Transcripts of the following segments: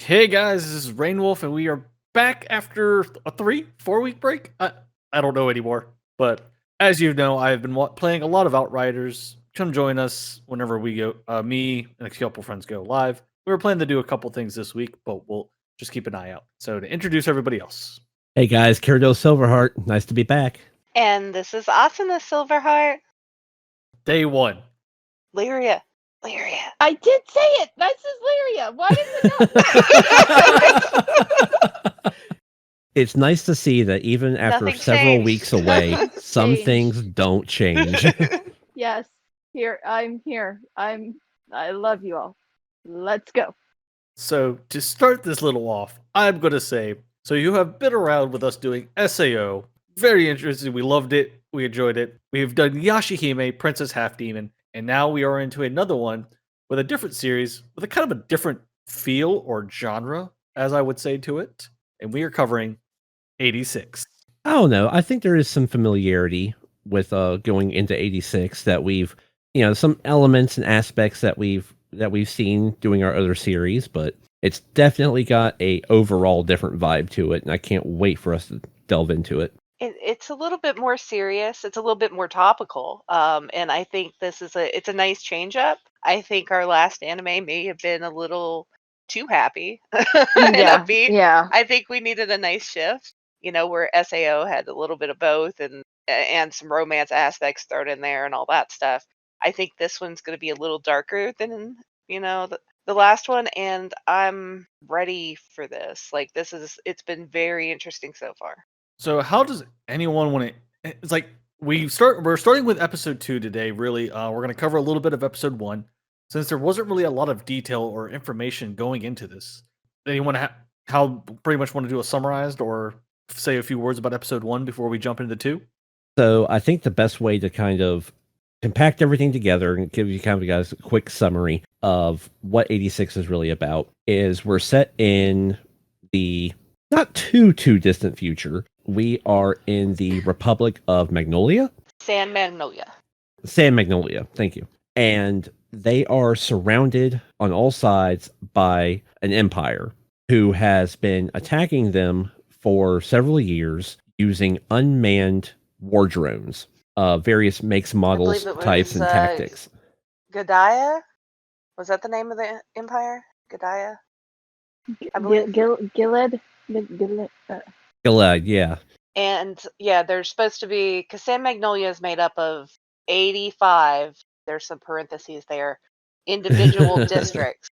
Hey guys, this is Rainwolf, and we are back after a 4 week break. I don't know anymore, but as you know, I've been playing a lot of Outriders. Come join us whenever we go. Me and a couple friends go live. We were planning to do a couple things this week, but we'll just keep an eye out. So to introduce everybody else, Hey guys, Kirido Silverheart. Nice to be back. And this is Asuna Silverheart. day one. Lyria. I did say it. This is Lyria. Why is it not? It's nice to see that even after Nothing several changed. weeks away, Nothing's some changed. things don't change. Yes. I'm here. I love you all. Let's go. So to start this little off, I'm gonna say, so you have been around with us doing SAO. Very interesting. We loved it. We enjoyed it. We've done Yashihime, Princess Half Demon, and now we are into another one with a different series with a kind of a different feel or genre, as I would say to it. And we are covering 86. I don't know. I think there is some familiarity with going into 86 that we've, some elements and aspects that we've seen doing our other series, but it's definitely got a overall different vibe to it, and I can't wait for us to delve into it. It's a little bit more serious. It's a little bit more topical. And I think it's a nice change up. I think our last anime may have been a little too happy and upbeat. Yeah. I think we needed a nice shift. Where SAO had a little bit of both and some romance aspects thrown in there and all that stuff. I think this one's going to be a little darker than the last one, and I'm ready for this. Like it's been very interesting so far. So how does anyone want to? It's like we're starting with episode 2 today. Really, we're going to cover a little bit of episode 1, since there wasn't really a lot of detail or information going into this. Anyone how pretty much want to do a summarized or say a few words about episode 1 before we jump into 2? So I think the best way to kind of compact everything together and give you kind of guys a quick summary of what 86 is really about is we're set in the not too distant future. We are in the Republic of Magnolia. San Magnolia. San Magnolia, thank you. And they are surrounded on all sides by an empire who has been attacking them for several years using unmanned war drones, various makes, models, types, and tactics. Gadaya? Was that the name of the empire? Gadaya? I believe. Gilead. Gilead, yeah. And yeah, there's supposed to be, because San Magnolia is made up of 85, there's some parentheses there, individual districts.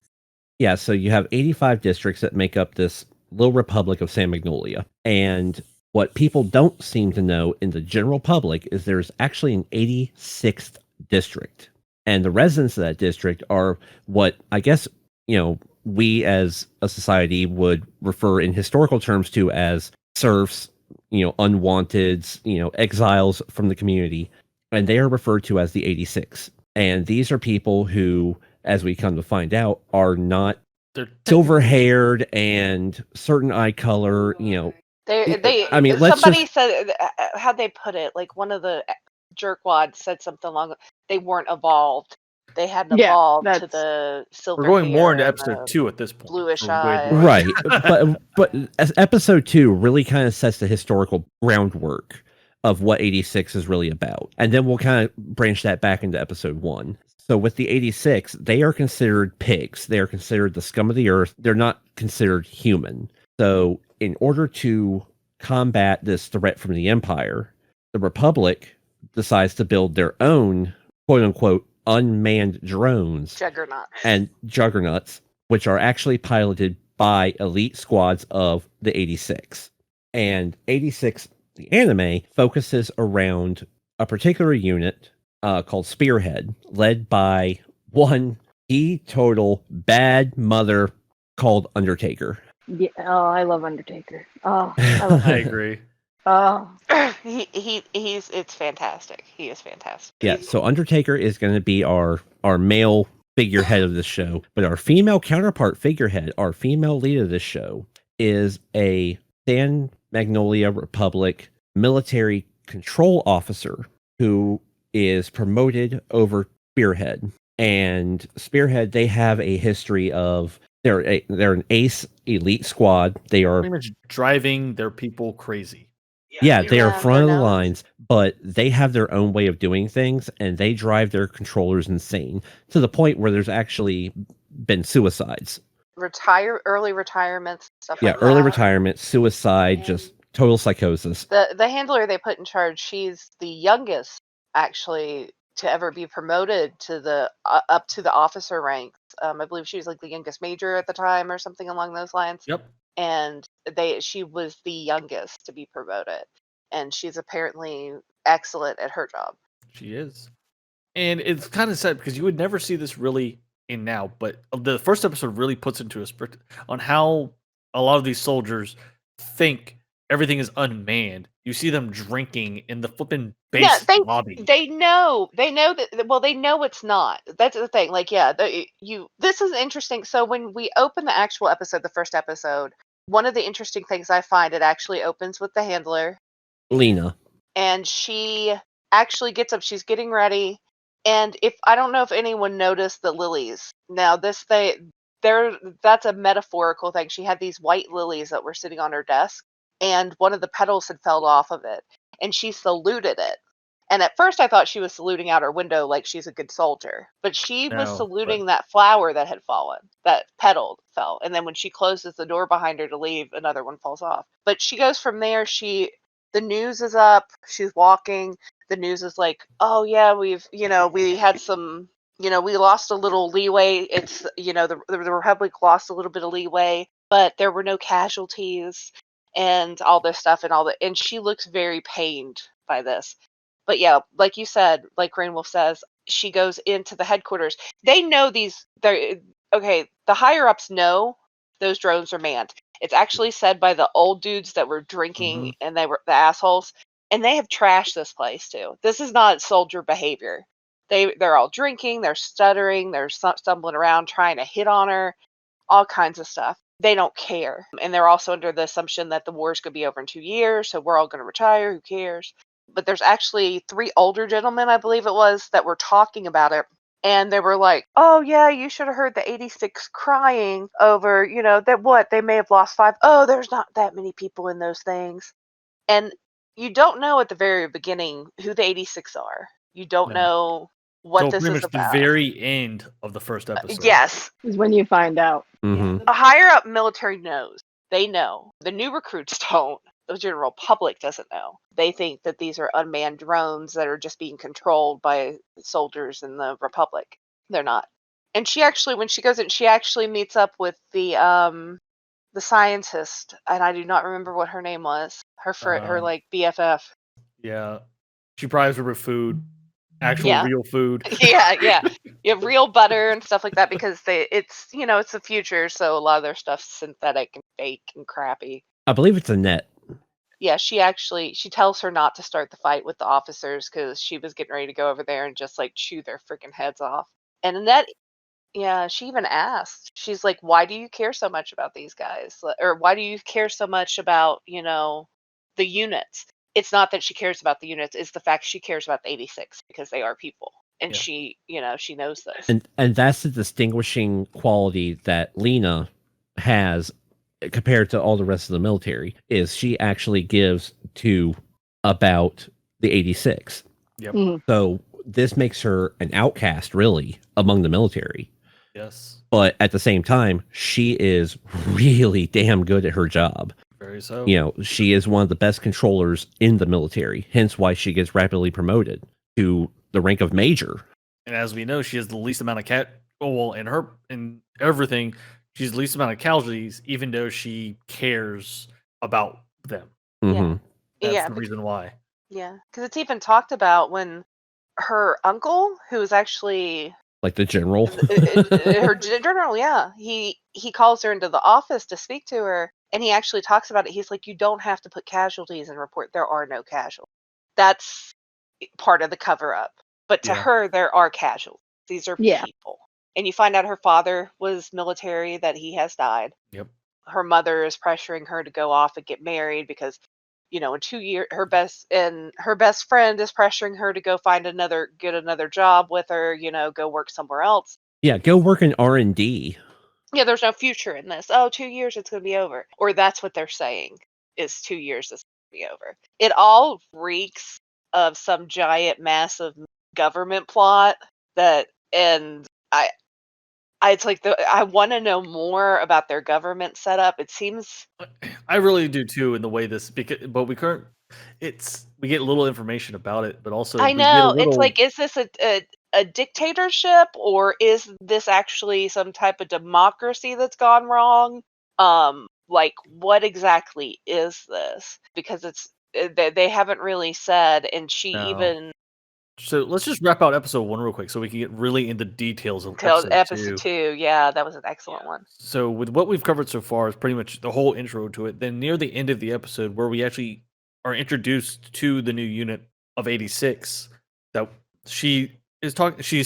Yeah, so you have 85 districts that make up this little republic of San Magnolia. And what people don't seem to know in the general public is there's actually an 86th district. And the residents of that district are what I guess, we as a society would refer in historical terms to as serfs, unwanteds, exiles from the community. And they are referred to as the 86. And these are people who, as we come to find out, are not silver-haired and certain eye color, Somebody said, how'd they put it? Like one of the jerkwads said something along, they weren't evolved. They hadn't evolved to the silver. We're going more into episode 2 at this point. Bluish eye. Right. but as episode 2 really kind of sets the historical groundwork of what 86 is really about. And then we'll kind of branch that back into episode 1. So with the 86, they are considered pigs. They are considered the scum of the earth. They're not considered human. So in order to combat this threat from the Empire, the Republic decides to build their own, quote-unquote, unmanned drones. Juggernauts, which are actually piloted by elite squads of the 86. And 86, the anime, focuses around a particular unit called Spearhead, led by one total bad mother called Undertaker. Yeah, I love Undertaker. I agree. It's fantastic. He is fantastic. Yeah, so Undertaker is going to be our male figurehead of this show, but our female counterpart figurehead, our female lead of this show, is a San Magnolia Republic military control officer who is promoted over Spearhead. And Spearhead, they have a history of They're an ace elite squad. They are Pretty much driving their people crazy. yeah, they are Yeah, front of they're the known. lines, but they have their own way of doing things, and they drive their controllers insane to the point where there's actually been suicides. Early retirements, stuff Yeah, like early that. retirement, suicide, just total psychosis. The handler they put in charge, she's the youngest actually to ever be promoted to the up to the officer ranks. I believe she was like the youngest major at the time or something along those lines. Yep. And she was the youngest to be promoted, and she's apparently excellent at her job. She is. And it's kind of sad because you would never see this really in now, but the first episode really puts into a perspective on how a lot of these soldiers think everything is unmanned. You see them drinking in the flipping base lobby. They know that. Well, they know it's not. That's the thing. Like, yeah, this is interesting. So when we open the actual episode, the first episode, one of the interesting things I find, it actually opens with the handler, Lena. and she actually gets up. She's getting ready, and I don't know if anyone noticed the lilies. Now that's a metaphorical thing. She had these white lilies that were sitting on her desk, and one of the petals had fell off of it, and she saluted it. And at first I thought she was saluting out her window like she's a good soldier, but she was saluting that flower that had fallen, that petal fell. And then when she closes the door behind her to leave, another one falls off. But she goes from there. The news is up. She's walking. The news is like, oh yeah, we had some, we lost a little leeway. It's, the Republic lost a little bit of leeway, but there were no casualties and all this stuff and she looks very pained by this. But yeah, like you said, like Rainwolf says, she goes into the headquarters. They know the higher ups know those drones are manned. It's actually said by the old dudes that were drinking and they were the assholes, and they have trashed this place too. This is not soldier behavior. They're all drinking, they're stuttering, they're stumbling around trying to hit on her, all kinds of stuff. They don't care. And they're also under the assumption that the war's going to be over in 2 years, so we're all going to retire, who cares? But there's actually 3 older gentlemen, I believe it was, that were talking about it. And they were like, oh, yeah, you should have heard the 86 crying over, they may have lost 5. Oh, there's not that many people in those things. And you don't know at the very beginning who the 86 are. You don't know what this is about. The very end of the first episode. Yes. Is when you find out. Mm-hmm. A higher up military knows. They know. The new recruits don't. The general public doesn't know. They think that these are unmanned drones that are just being controlled by soldiers in the Republic. They're not. And she actually, when she goes in, she actually meets up with the scientist, and I do not remember what her name was. Her like BFF. Yeah, she bribes her with food, real food. yeah, real butter and stuff like that, because it's the future, so a lot of their stuff's synthetic and fake and crappy. I believe it's Annette. Yeah, she tells her not to start the fight with the officers because she was getting ready to go over there and just like chew their freaking heads off. And Annette, yeah, she even asked, she's like, why do you care so much about these guys? Or why do you care so much about, the units? It's not that she cares about the units, it's the fact she cares about the 86 because they are people. And she knows this. And that's the distinguishing quality that Lena has compared to all the rest of the military, is she actually gives to about the 86. Yep. Mhm. So this makes her an outcast, really, among the military. Yes. But at the same time, she is really damn good at her job. Very so. She is one of the best controllers in the military, hence why she gets rapidly promoted to the rank of major. And as we know, she has the least amount of in everything, she's the least amount of casualties, even though she cares about them. Mm-hmm. That's the reason why. Yeah, because it's even talked about when her uncle, who is actually like the general, her general, yeah, he calls her into the office to speak to her, and he actually talks about it. He's like, you don't have to put casualties and report there are no casualties. That's part of the cover up. But to her, there are casualties. These are people. And you find out her father was military, that he has died. Yep. Her mother is pressuring her to go off and get married because, in 2 years, her best friend is pressuring her to go get another job with her, go work somewhere else. Yeah, go work in R&D. Yeah, there's no future in this. Oh, 2 years, it's going to be over. Or that's what they're saying is 2 years, it's going to be over. It all reeks of some giant, massive government plot and it's like I want to know more about their government setup. It seems I really do too in the way but we get little information about it, but also I we get a know. It's little like, is this a dictatorship or is this actually some type of democracy that's gone wrong? Like, what exactly is this? Because they haven't really said, and she no. even So let's just wrap out episode 1 real quick so we can get really into details of told episode episode 2. 2. Yeah, that was an excellent one. So with what we've covered so far is pretty much the whole intro to it. Then near the end of the episode where we actually are introduced to the new unit of 86, that she's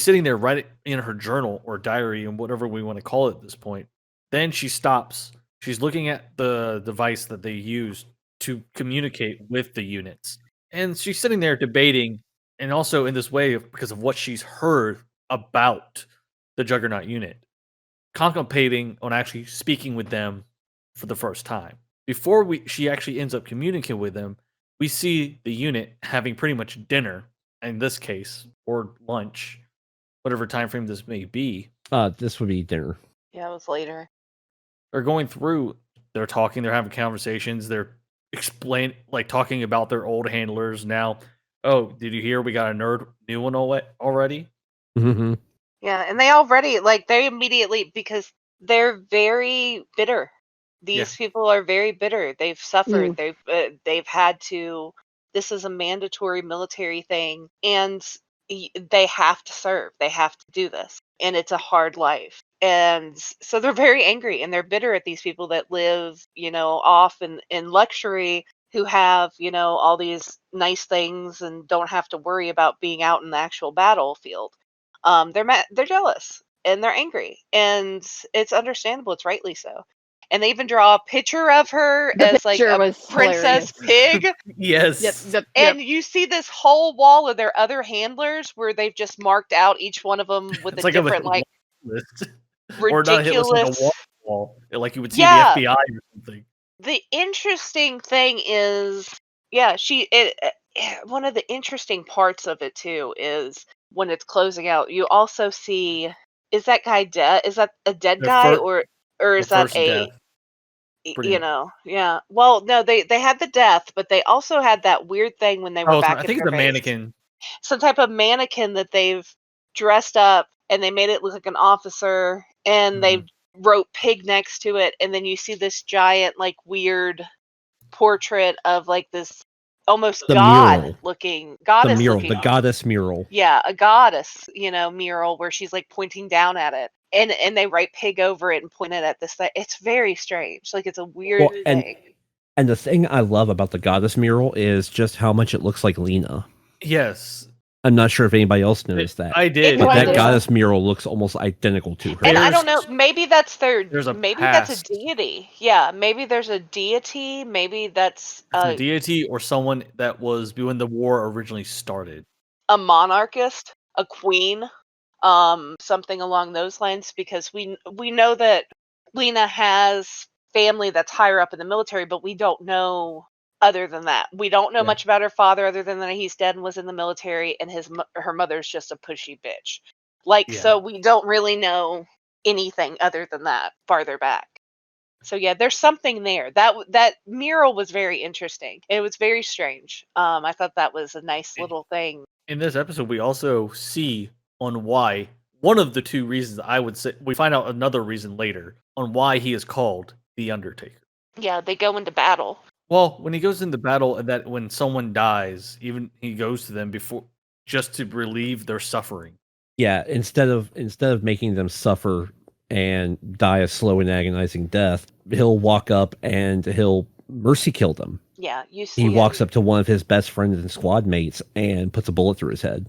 sitting there writing in her journal or diary and whatever we want to call it at this point. Then she stops. She's looking at the device that they use to communicate with the units. And she's sitting there debating, and also in this way because of what she's heard about the Juggernaut unit, contemplating on actually speaking with them for the first time. Before she actually ends up communicating with them, we see the unit having pretty much dinner, in this case, or lunch, whatever time frame this may be. This would be dinner. Yeah, it was later. They're going through, they're talking, they're having conversations, they're talking about their old handlers now. Oh, did you hear we got a new one already? Mm-hmm. Yeah, and they immediately, because they're very bitter. These people are very bitter. They've suffered. They've had to. This is a mandatory military thing, and they have to serve. They have to do this, and it's a hard life. And so they're very angry, and they're bitter at these people that live, off in luxury, who have, all these nice things and don't have to worry about being out in the actual battlefield. They're jealous and they're angry, and it's understandable. It's rightly so. And they even draw a picture of her The as like picture a was princess hilarious. pig. Yes. Yep. And you see this whole wall of their other handlers where they've just marked out each one of them with It's a like a different, like, list. Or not a hit list, ridiculous. like a wall, like you would see Yeah. the FBI or something. The interesting thing is, one of the interesting parts of it too is when it's closing out, you also see, is that guy dead? Is that a dead The guy fir- or is the that first death, pretty much. yeah. Well, no, they had the death, but they also had that weird thing when they were Oh, back I in think her the base. mannequin. Some type of mannequin that they've dressed up and they made it look like an officer, and they wrote pig next to it, and then you see this giant, like, weird portrait of like this almost The goddess mural. looking The goddess mural. yeah, a goddess, mural where she's like pointing down at it, and they write pig over it and point it at this thing. It's very strange. Like, it's a weird thing. And the thing I love about the goddess mural is just how much it looks like Lena. Yes. I'm not sure if anybody else noticed that. I did. But that Yeah. goddess mural looks almost identical to her. And I There's- don't know, maybe that's there's a maybe that's a past. deity. Yeah, maybe there's a deity. Maybe that's a deity or someone that was when the war originally started. a monarchist, a queen, something along those lines, because we know that Lena has family that's higher up in the military, but we don't know other than that. We don't know Yeah. much about her father other than that he's dead and was in the military, and her mother's just a pushy bitch. Like, Yeah. so we don't really know anything other than that farther back. So yeah, there's something there. That mural was very interesting. It was very strange. I thought that was a nice little thing. In this episode, we also see on why one of the two reasons I would say we find out another reason later on why he is called the Undertaker. Yeah, they go into battle. Well, when he goes into battle, and that when someone dies, even he goes to them before just to relieve their suffering. Yeah, instead of making them suffer and die a slow and agonizing death, he'll walk up and he'll mercy kill them. Yeah, you see. He walks up to one of his best friends and squad mates and puts a bullet through his head.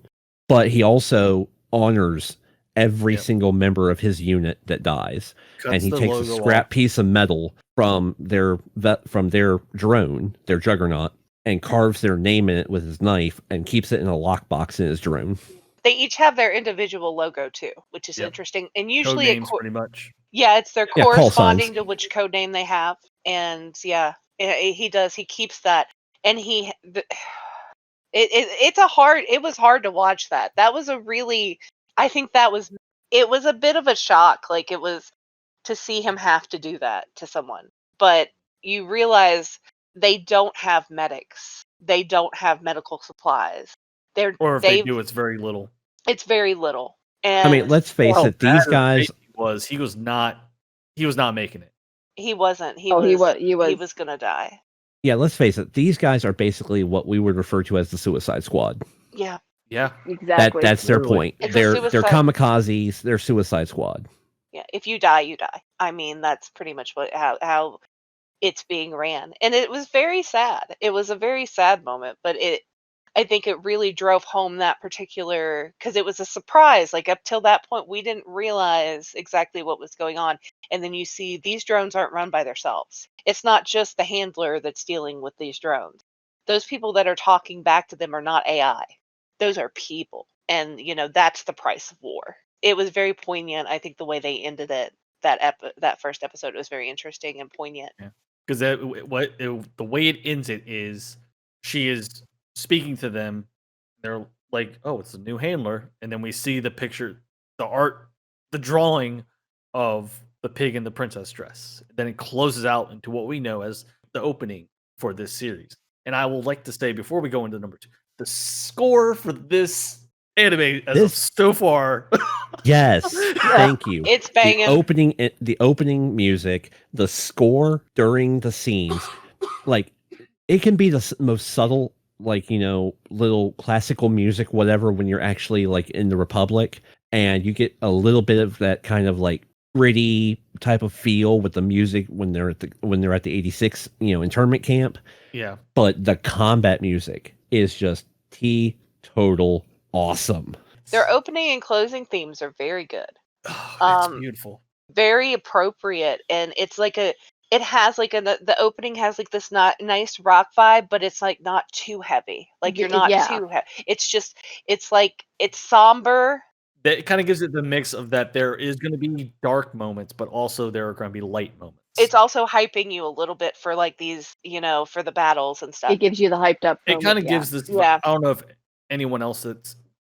But he also honors every single member of his unit that dies. Cuts And he the takes a logo scrap off. piece of metal from their drone, their Juggernaut, and carves their name in it with his knife and keeps it in a lockbox in his drone. They each have their individual logo too, which is Yep. interesting. And Code usually, names, pretty much. Yeah, it's their Yeah, call corresponding signs. to which code name they have, and yeah, he does. He keeps that, and it was hard to watch that. That was a really, I think it was a bit of a shock. Like, it was to see him have to do that to someone, but you realize they don't have medics. They don't have medical supplies. Or if they They've do, it's very little. it's very little, I mean, and let's face How it, these bad or guys. great he was not making it. he wasn't. He Oh, was. he was. He was gonna die. Yeah, let's face it, these guys are basically what we would refer to as the Suicide Squad. Yeah. Yeah. Exactly. That's their Literally. point. It's a They're suicide- kamikazes. They're Suicide Squad. Yeah, if you die, you die. I mean, that's pretty much how it's being ran, and it was very sad. It was a very sad moment, but I think it really drove home that particular, because it was a surprise. Like, up till that point, we didn't realize exactly what was going on, and then you see these drones aren't run by themselves. It's not just the handler that's dealing with these drones. Those people that are talking back to them are not AI. Those are people, and that's the price of war. It was very poignant. I think the way they ended it, that first episode, was very interesting and poignant. Because the way it ends it is she is speaking to them. They're like, "Oh, it's a new handler," and then we see the picture, the art, the drawing of the pig in the princess dress. Then it closes out into what we know as the opening for this series. And I will like to say, before we go into number 2, the score for this anime as of so far. Yes, thank you. It's banging. The opening music, the score during the scenes, like, it can be the most subtle, like, little classical music, whatever, when you're actually like in the Republic, and you get a little bit of that kind of like gritty type of feel with the music when they're at the 86 internment camp. Yeah, but the combat music is just total awesome. Their opening and closing themes are very good. It's beautiful, very appropriate, and it's like the opening has like this nice rock vibe, but it's like not too heavy. Like, you're not too heavy. It's like, it's somber. That kind of gives it the mix of that there is going to be dark moments, but also there are going to be light moments. It's also hyping you a little bit for like these, for the battles and stuff. It gives you the hyped up. It kind of gives this. Yeah. I don't know if anyone else that's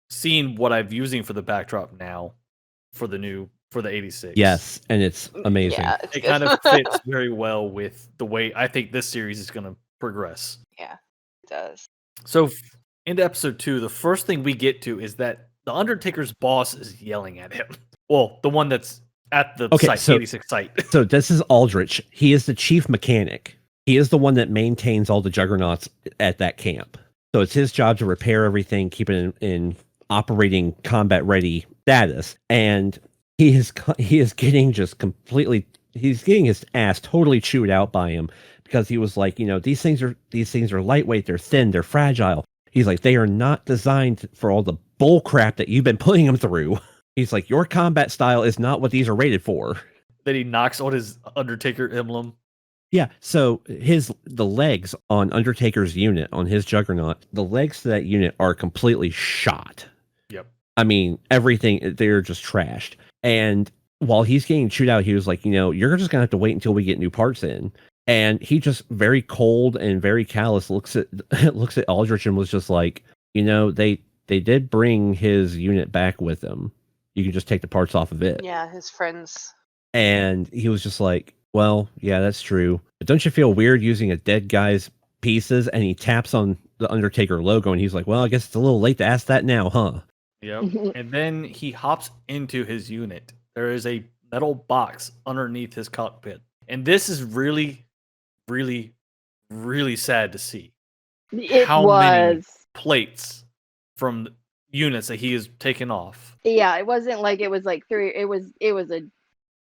seen what I'm using for the backdrop now for the 86. Yes, and it's amazing. Yeah, It kind of fits very well with the way I think this series is going to progress. Yeah, it does. So into episode 2, the first thing we get to is that the Undertaker's boss is yelling at him. Well, the one that's at the site, 86 site. So this is Aldrich. He is the chief mechanic. He is the one that maintains all the juggernauts at that camp. So it's his job to repair everything, keep it in operating combat ready status. And he is getting just completely, he's getting his ass totally chewed out by him, because he was like, these things are lightweight, they're thin, they're fragile. He's like, they are not designed for all the bull crap that you've been putting them through. He's like, your combat style is not what these are rated for. Then he knocks on his Undertaker emblem. Yeah, so the legs on Undertaker's unit, on his Juggernaut, the legs to that unit are completely shot. Yep. I mean, everything, they're just trashed. And while he's getting chewed out, he was like, you're just going to have to wait until we get new parts in. And he just very cold and very callous looks at Aldrich and was just like, they did bring his unit back with them. You can just take the parts off of it. Yeah, his friends. And he was just like, well, yeah, that's true. But don't you feel weird using a dead guy's pieces? And he taps on the Undertaker logo and he's like, well, I guess it's a little late to ask that now, huh? Yep. And then he hops into his unit. There is a metal box underneath his cockpit. And this is really, really, really sad to see. Many plates from units that he has taken off. Yeah, it wasn't like it was like 3. It was a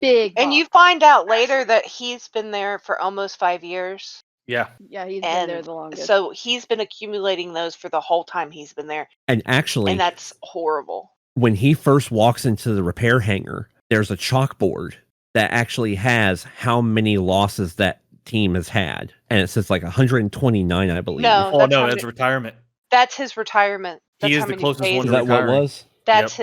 big box. And you find out later that he's been there for almost 5 years. Yeah. Yeah, he's been there the longest. So he's been accumulating those for the whole time he's been there. And actually, and that's horrible. When he first walks into the repair hangar, there's a chalkboard that actually has how many losses that team has had. And it says like 129, I believe. No, that's retirement. That's his retirement. That's he is the closest one to Is that retiring. what it was? That's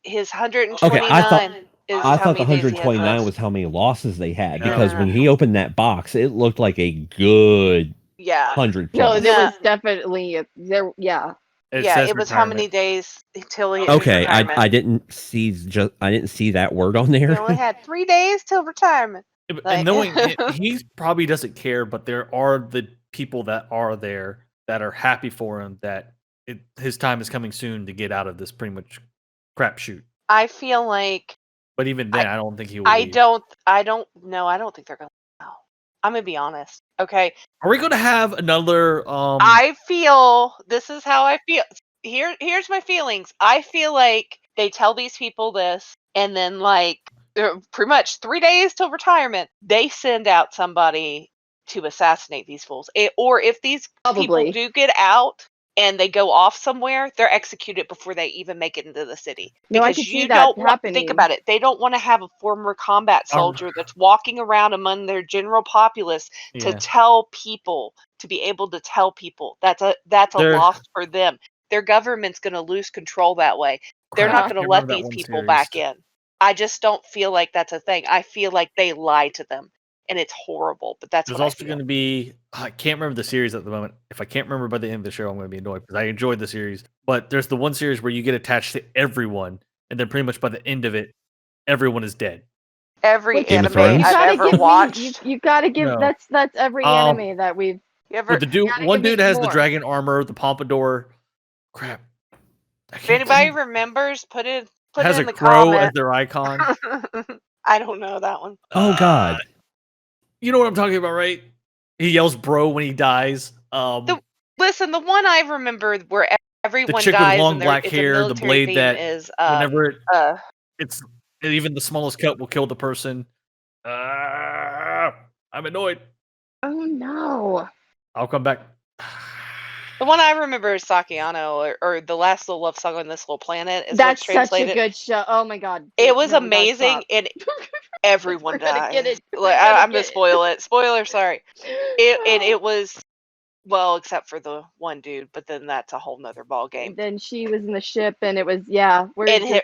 his 129. Okay, Is I how thought the many days he has 129 left. was how many losses they had, No. because when he opened that box, it looked like a good Yeah. 100 No, plus. there No. was definitely there. Yeah, It Yeah, says it was how many retirement. days till his Okay, retirement. I didn't see that word on He there. only had 3 days till retirement. And Like- knowing he probably doesn't care, but there are the people that are there that are happy for him that his time is coming soon to get out of this pretty much crapshoot. I feel like But even then, I don't think he will. I leave. don't know. I don't think they're gonna. No. I'm gonna be honest. Okay. Are we going to have another? I feel this is how I feel. Here's my feelings. I feel like they tell these people this, and then like pretty much 3 days till retirement, they send out somebody to assassinate these fools. Or if these Probably. people do get out and they go off somewhere, they're executed before they even make it into the city. No, I Because could see you that don't think happening. about it. They don't want to have a former combat soldier that's walking around among their general populace to Yeah. tell people, to be able to tell people. That's a They're- loss for them. Their government's going to lose control that way. They're Crap, not I going to can't let remember that these one people series. back in. I just don't feel like that's a thing. I feel like they lie to them, and it's horrible. But that's There's what I also feel. going to be. I can't remember the series at the moment. If I can't remember by the end of the show, I'm going to be annoyed because I enjoyed the series. But there's the one series where you get attached to everyone, and then pretty much by the end of it, everyone is dead. Every But Game of anime Thrones? I've gotta ever give watched. me. You gotta give. No. That's every anime that we've. You ever? With the dude, gotta one give me dude has the more. dragon armor, the pompadour. Crap. If anybody remembers, put it has in a the crow as comment. their icon. I don't know that one. Oh God. You know what I'm talking about, right? He yells "bro" when he dies. Listen, the one I remember where everyone chick with dies long and black it's hair, a the military blade theme that is whenever it's even the smallest cut will kill the person. I'm annoyed. Oh no. I'll come back. the one I remember is Sakiano, or the last little love song on this little planet is That's what's such a translated. good show. Oh my god. It was No, we gotta amazing, stop. and everyone We're gonna died. get it. We're Like, gonna I'm gonna get it. spoil it. Spoiler, sorry. It was, well, except for the one dude, but then that's a whole nother ball game. And then she was in the ship, and it was we're And just-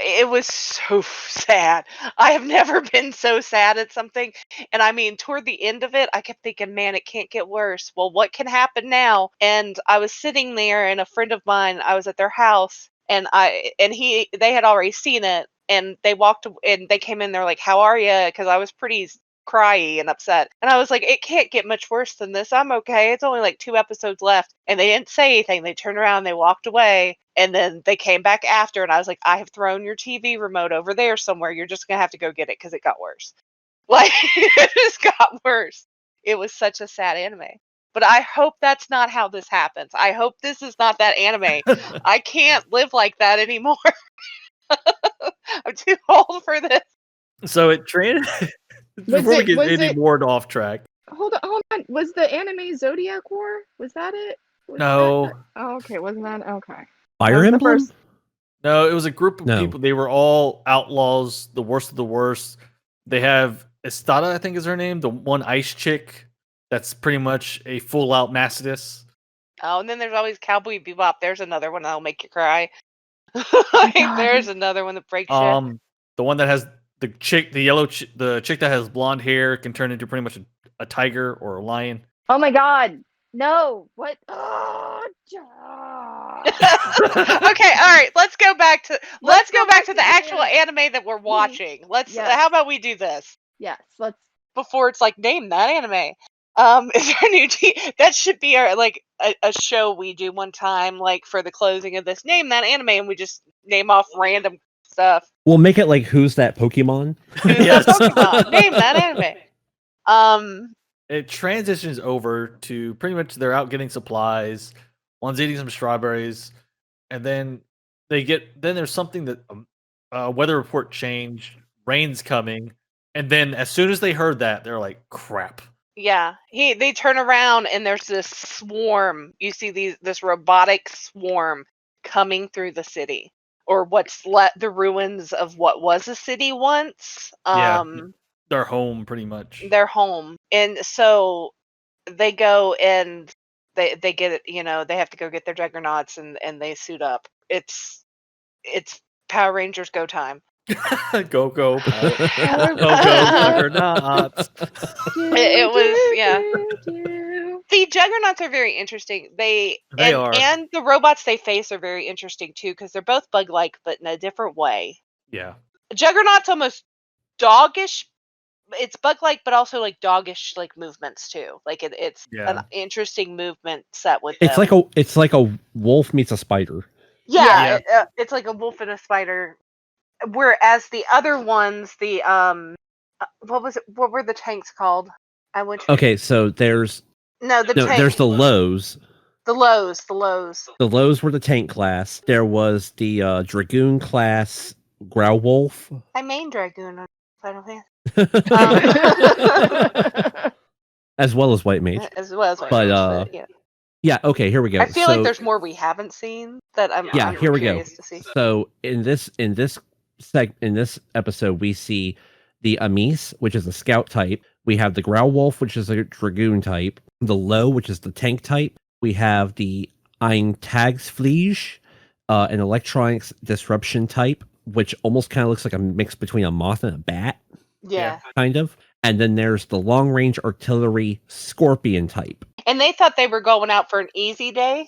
it was so sad. I have never been so sad at something. And I mean, toward the end of it, I kept thinking, man, it can't get worse. Well, what can happen now? And I was sitting there, and a friend of mine, I was at their house, and they had already seen it, and they walked and they came in. They're like, "How are you?" Because I was pretty cryy and upset, and I was like, it can't get much worse than this. I'm okay. It's only like 2 episodes left. And they didn't say anything. They turned around, they walked away, and then they came back after, and I was like, I have thrown your TV remote over there somewhere. You're just gonna have to go get it because it got worse. Like, it just got worse. It was such a sad anime. But I hope that's not how this happens. I hope this is not that anime. I can't live like that anymore. I'm too old for this. So it before we get any more off track. hold on. Was the anime Zodiac War? Was that it? No. Oh, okay. Wasn't that okay? Fire was the Emblem? first- No, it was a group of No. people. They were all outlaws, the worst of the worst. They have Estada, I think is her name, the one ice chick that's pretty much a full out Macedus. Oh, and then there's always Cowboy Bebop. There's another one that'll make you cry. Like, there's another one that breaks you. The one that has the chick, the chick that has blonde hair can turn into pretty much a tiger or a lion. Oh my god. No. What? Oh, Okay, all right. Let's go back to the actual anime that we're watching. Let's. Yes. How about we do this yes. Let's. before it's like, name that anime? Is there a new that should be our like a show we do one time, like for the closing of this. Name that anime, and we just name off random stuff. We'll make it like Who's That Pokemon? Who's Yes. that Pokemon? Name that anime. It transitions over to pretty much they're out getting supplies. One's eating some strawberries, and then there's something that weather report changed, rain's coming, and then as soon as they heard that, they're like, "Crap." Yeah, they turn around and there's this swarm. You see this robotic swarm coming through the city, or what's the ruins of what was a city once. Yeah. They're home pretty much. Their home, and so they go and they get it. You know, they have to go get their juggernauts and they suit up. It's Power Rangers go time. Go, go, Power. Power- Go, go, Juggernauts. It was, yeah. The Juggernauts are very interesting. They and, are. and the robots they face are very interesting too, because they're both bug-like, but in a different way. Yeah. Juggernaut's almost doggish. It's bug-like, but also like doggish like movements too. Like it's an Yeah. interesting movement set with It's them. like a wolf meets a spider. Yeah, it's like a wolf and a spider. Whereas the other ones, the what was it? What were the tanks called? I went to Okay, so there's there's the Lows. the lows. The Lows were the tank class. There was the Dragoon class Growlwolf. I main Dragoon on Final Fantasy. As well as White Mage. As well as But yeah. Yeah, okay, here we go. I feel like there's more we haven't seen that I'm here we go. curious to see. So in this episode, we see the Amis, which is a scout type. We have the Growlwolf, which is a Dragoon type. The Low, which is the tank type. We have the Eintagsfliege, an electronics disruption type, which almost kind of looks like a mix between a moth and a bat, Yeah. kind of. And then there's the long range artillery Scorpion type. And they thought they were going out for an easy day.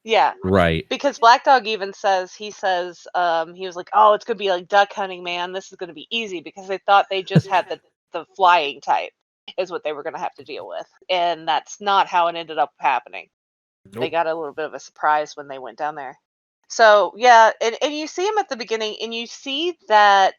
Yeah. Right. Because Black Dog even says, he was like, oh, it's going to be like duck hunting, man. This is going to be easy, because they thought they just had the flying type is what they were going to have to deal with. And that's not how it ended up happening. Nope. They got a little bit of a surprise when they went down there. So, yeah, and you see him at the beginning, and you see that,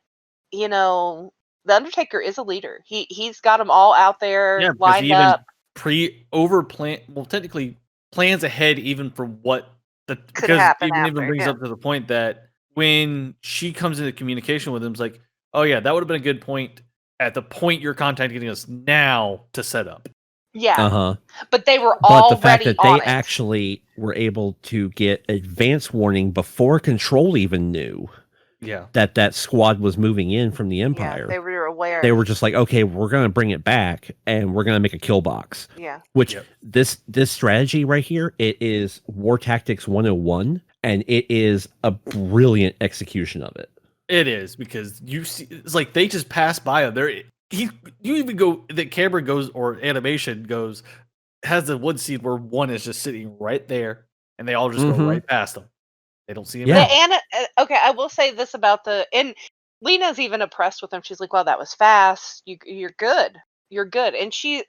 the Undertaker is a leader. He's got them all out there lined up. Technically plans ahead even for what Could happen even after, brings yeah. up to the point that when she comes into communication with him, it's like, oh yeah, that would have been a good point at the point you're contacting us now to set up. Yeah. Uh-huh. But they were But already the fact that on they it. actually were able to get advance warning before Control even knew Yeah. that squad was moving in from the Empire. Yeah, they were aware. They were just like, okay, we're going to bring it back and we're going to make a kill box. Yeah. Which Yep. this strategy right here, it is War Tactics 101, and it is a brilliant execution of it. It is, because you see, it's like they just pass by him. You even go, the camera goes, or animation goes, has the one scene where one is just sitting right there, and they all just go right past him. They don't see him. Yeah. And okay, I will say this about and Lena's even impressed with him. She's like, "Wow, that was fast. You're good. You're good." And she's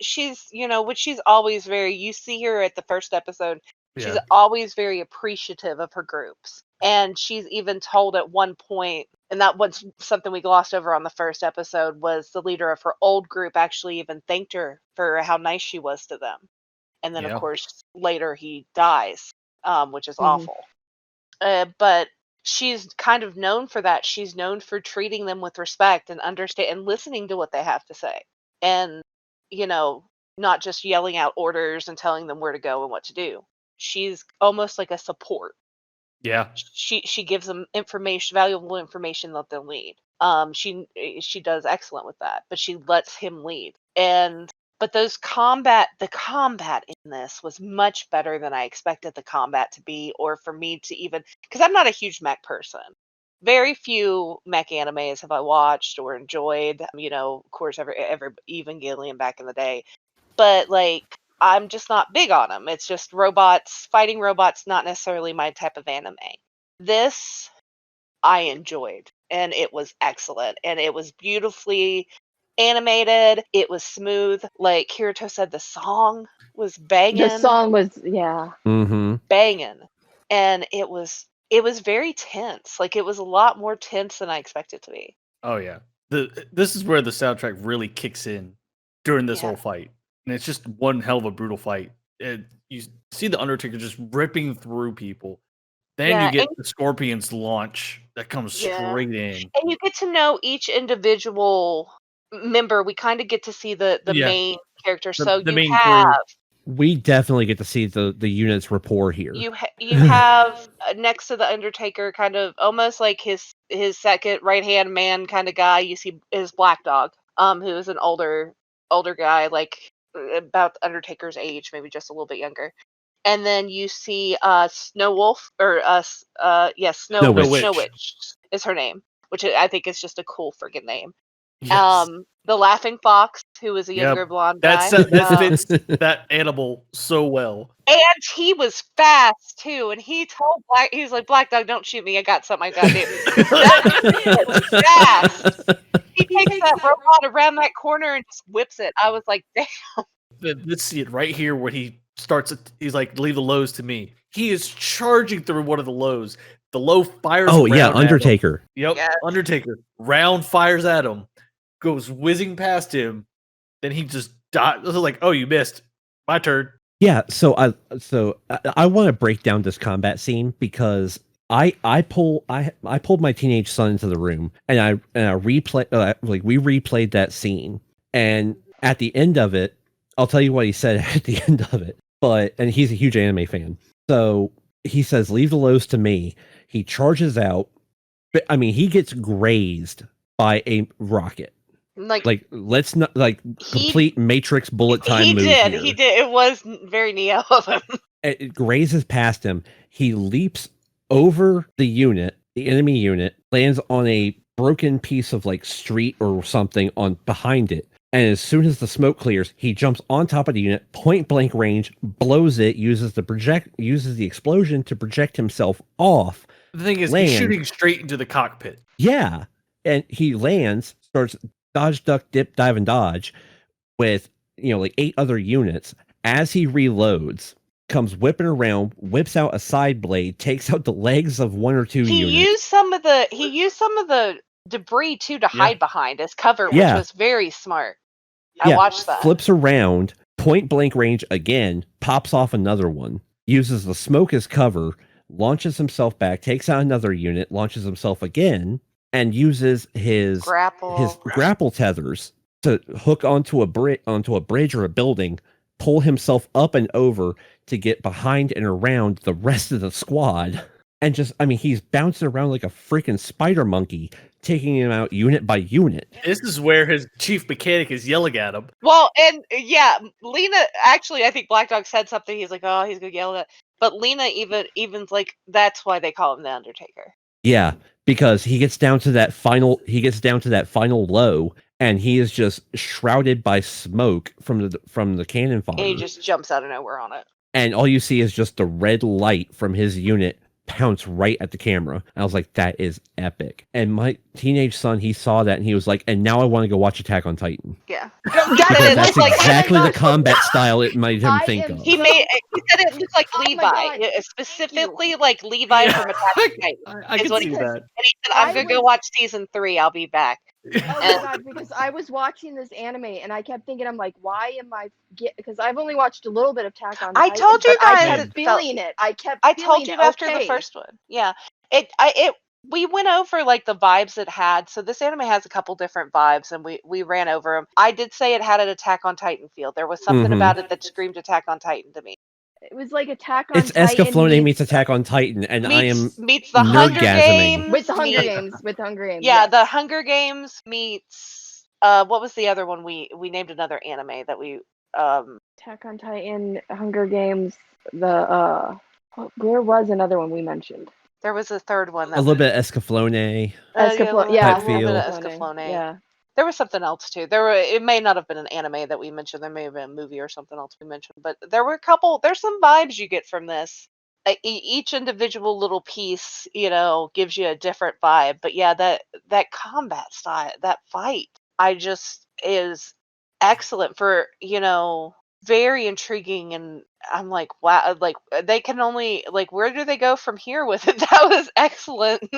which she's always very. You see her at the first episode. She's always very appreciative of her groups, and she's even told at one point, and that was something we glossed over on the first episode, was the leader of her old group actually even thanked her for how nice she was to them, and then of course later he dies, which is awful. But she's kind of known for that. She's known for treating them with respect and understand and listening to what they have to say, and not just yelling out orders and telling them where to go and what to do. She's almost like a support. Yeah. She gives them valuable information that they'll need. She does excellent with that, but she lets him lead. But the combat in this was much better than I expected the combat to be, or for me to even, because I'm not a huge mech person. Very few mech animes have I watched or enjoyed. Of course, every Evangelion back in the day, but like I'm just not big on them. It's just robots fighting robots, not necessarily my type of anime. This I enjoyed, and it was excellent, and it was beautifully animated. It was smooth. Like Kirito said, the song was banging. The song was banging, and it was very tense. Like it was a lot more tense than I expected to be. Oh yeah. This is where the soundtrack really kicks in during this whole fight, and it's just one hell of a brutal fight. You see the Undertaker just ripping through people. Then you get the Scorpion's launch that comes straight in, and you get to know each individual member. We kind of get to see the main character. So the you main have. We definitely get to see the unit's rapport here. You have next to the Undertaker, kind of almost like his second right hand man kind of guy. You see his Black Dog, who is an older guy, like about the Undertaker's age, maybe just a little bit younger. And then you see Snow Wolf, or Snow Witch is her name. which I think is just a cool friggin' name. Yes. The Laughing Fox, who was a Yep. younger blonde guy. That fits that animal so well. And he was fast too, and he told he was like, "Black Dog, don't shoot me. I got something I got to do." That was fast. He takes that robot around that corner and just whips it. I was like, "Damn." Let's see it right here where he starts. He's like, "Leave the lows to me." He is charging through one of the lows. The low fires. Oh yeah, around at him. Undertaker. Yep, Yes. Undertaker. Round fires at him, goes whizzing past him. Then he just died. It was like, "Oh, you missed. My turn." Yeah, so I want to break down this combat scene because I pulled my teenage son into the room and I replay we replayed that scene, and at the end of it, I'll tell you what he said at the end of it. And he's a huge anime fan, so he says, "Leave the lows to me." He charges out, but I mean he gets grazed by a rocket. Like let's not complete Matrix bullet time. He move did. here. He did. It was very Neo of him. It grazes past him. He leaps over the enemy unit, lands on a broken piece of like street or something on behind it. And as soon as the smoke clears, he jumps on top of the unit, point blank range, blows it, uses the explosion to project himself off. The thing is, he's shooting straight into the cockpit. Yeah. And he lands, starts dodge, duck, dip, dive, and dodge with, like 8 other units. As he reloads, comes whipping around, whips out a side blade, takes out the legs of 1 or 2 units. He used some of the debris too to hide behind as cover, which was very smart. I watched that. Flips around, point blank range again, pops off another one, uses the smoke as cover, launches himself back, takes out another unit, launches himself again, and uses his grapple tethers to hook onto a bridge or a building, pull himself up and over to get behind and around the rest of the squad. And he's bouncing around like a freaking spider monkey, taking him out unit by unit. This is where his chief mechanic is yelling at him. Well, and yeah, Lena, actually, I think Black Dog said something. He's like, "Oh, he's gonna yell at." But Lena even's like, that's why they call him the Undertaker. Yeah, because he gets down to that final low, and he is just shrouded by smoke from the cannon fire. And he just jumps out of nowhere on it. And all you see is just the red light from his unit pounce right at the camera. And I was like, that is epic. And my teenage son, he saw that and he was like, and now I want to go watch Attack on Titan. Yeah. That's exactly the combat style it made him think of. He said it looked like Levi, specifically like Levi from Attack on Titan. I can see that. And he said, "I'm gonna go watch season 3. I'll be back." Oh my god! Because I was watching this anime and I kept thinking, I'm like, why am I? Because I've only watched a little bit of Attack on Titan. I told you guys. I kept feeling it. I told you after the first one. Yeah. We went over like the vibes it had. So this anime has a couple different vibes, and we ran over them. I did say it had an Attack on Titan feel. There was something about it that screamed Attack on Titan to me. It was like Attack on Titan. It's Escaflowne meets Attack on Titan, and I am meets the Hunger Games with the Hunger Games. With Hunger Games. Yeah, the Hunger Games meets what was the other one? We named another anime that we Attack on Titan, Hunger Games. There was another one we mentioned. There was a third one. A little bit of Escaflowne. Escaflowne, yeah. A little bit of Escaflowne. Yeah. There was something else too. It may not have been an anime that we mentioned. There may have been a movie or something else we mentioned. But there were a couple. There's some vibes you get from this. Each individual little piece, gives you a different vibe. But yeah, that combat style, that fight, is excellent for very intriguing. And I'm like, wow, like they can only where do they go from here with it? That was excellent.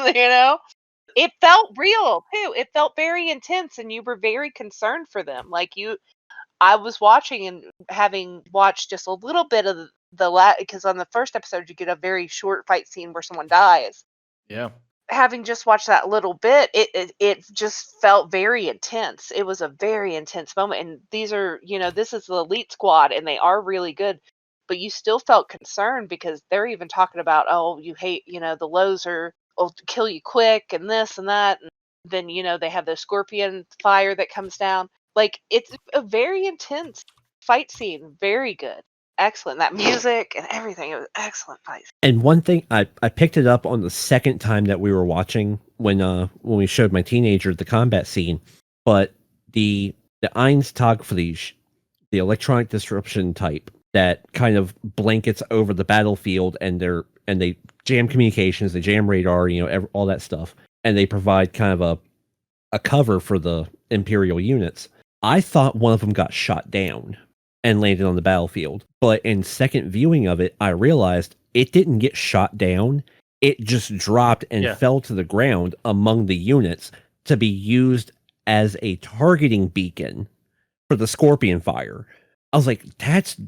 It felt real too. It felt very intense, and you were very concerned for them. I was watching and having watched just a little bit of because on the first episode you get a very short fight scene where someone dies. Yeah. Having just watched that little bit, it just felt very intense. It was a very intense moment, and these are this is the elite squad, and they are really good. But you still felt concerned because they're even talking about, oh, you hate the lows will kill you quick and this and that, and then they have the scorpion fire that comes down. It's a very intense fight scene. Very good, excellent. That music and everything, it was excellent fight scene. And one thing I picked it up on the second time that we were watching when we showed my teenager the combat scene, but the Einstagfliege, the electronic disruption type that kind of blankets over the battlefield, and they jam communications, they jam radar, all that stuff, and they provide kind of a cover for the Imperial units. I thought one of them got shot down and landed on the battlefield, but in second viewing of it, I realized it didn't get shot down. It just dropped and fell to the ground among the units to be used as a targeting beacon for the Scorpion fire. I was like, that's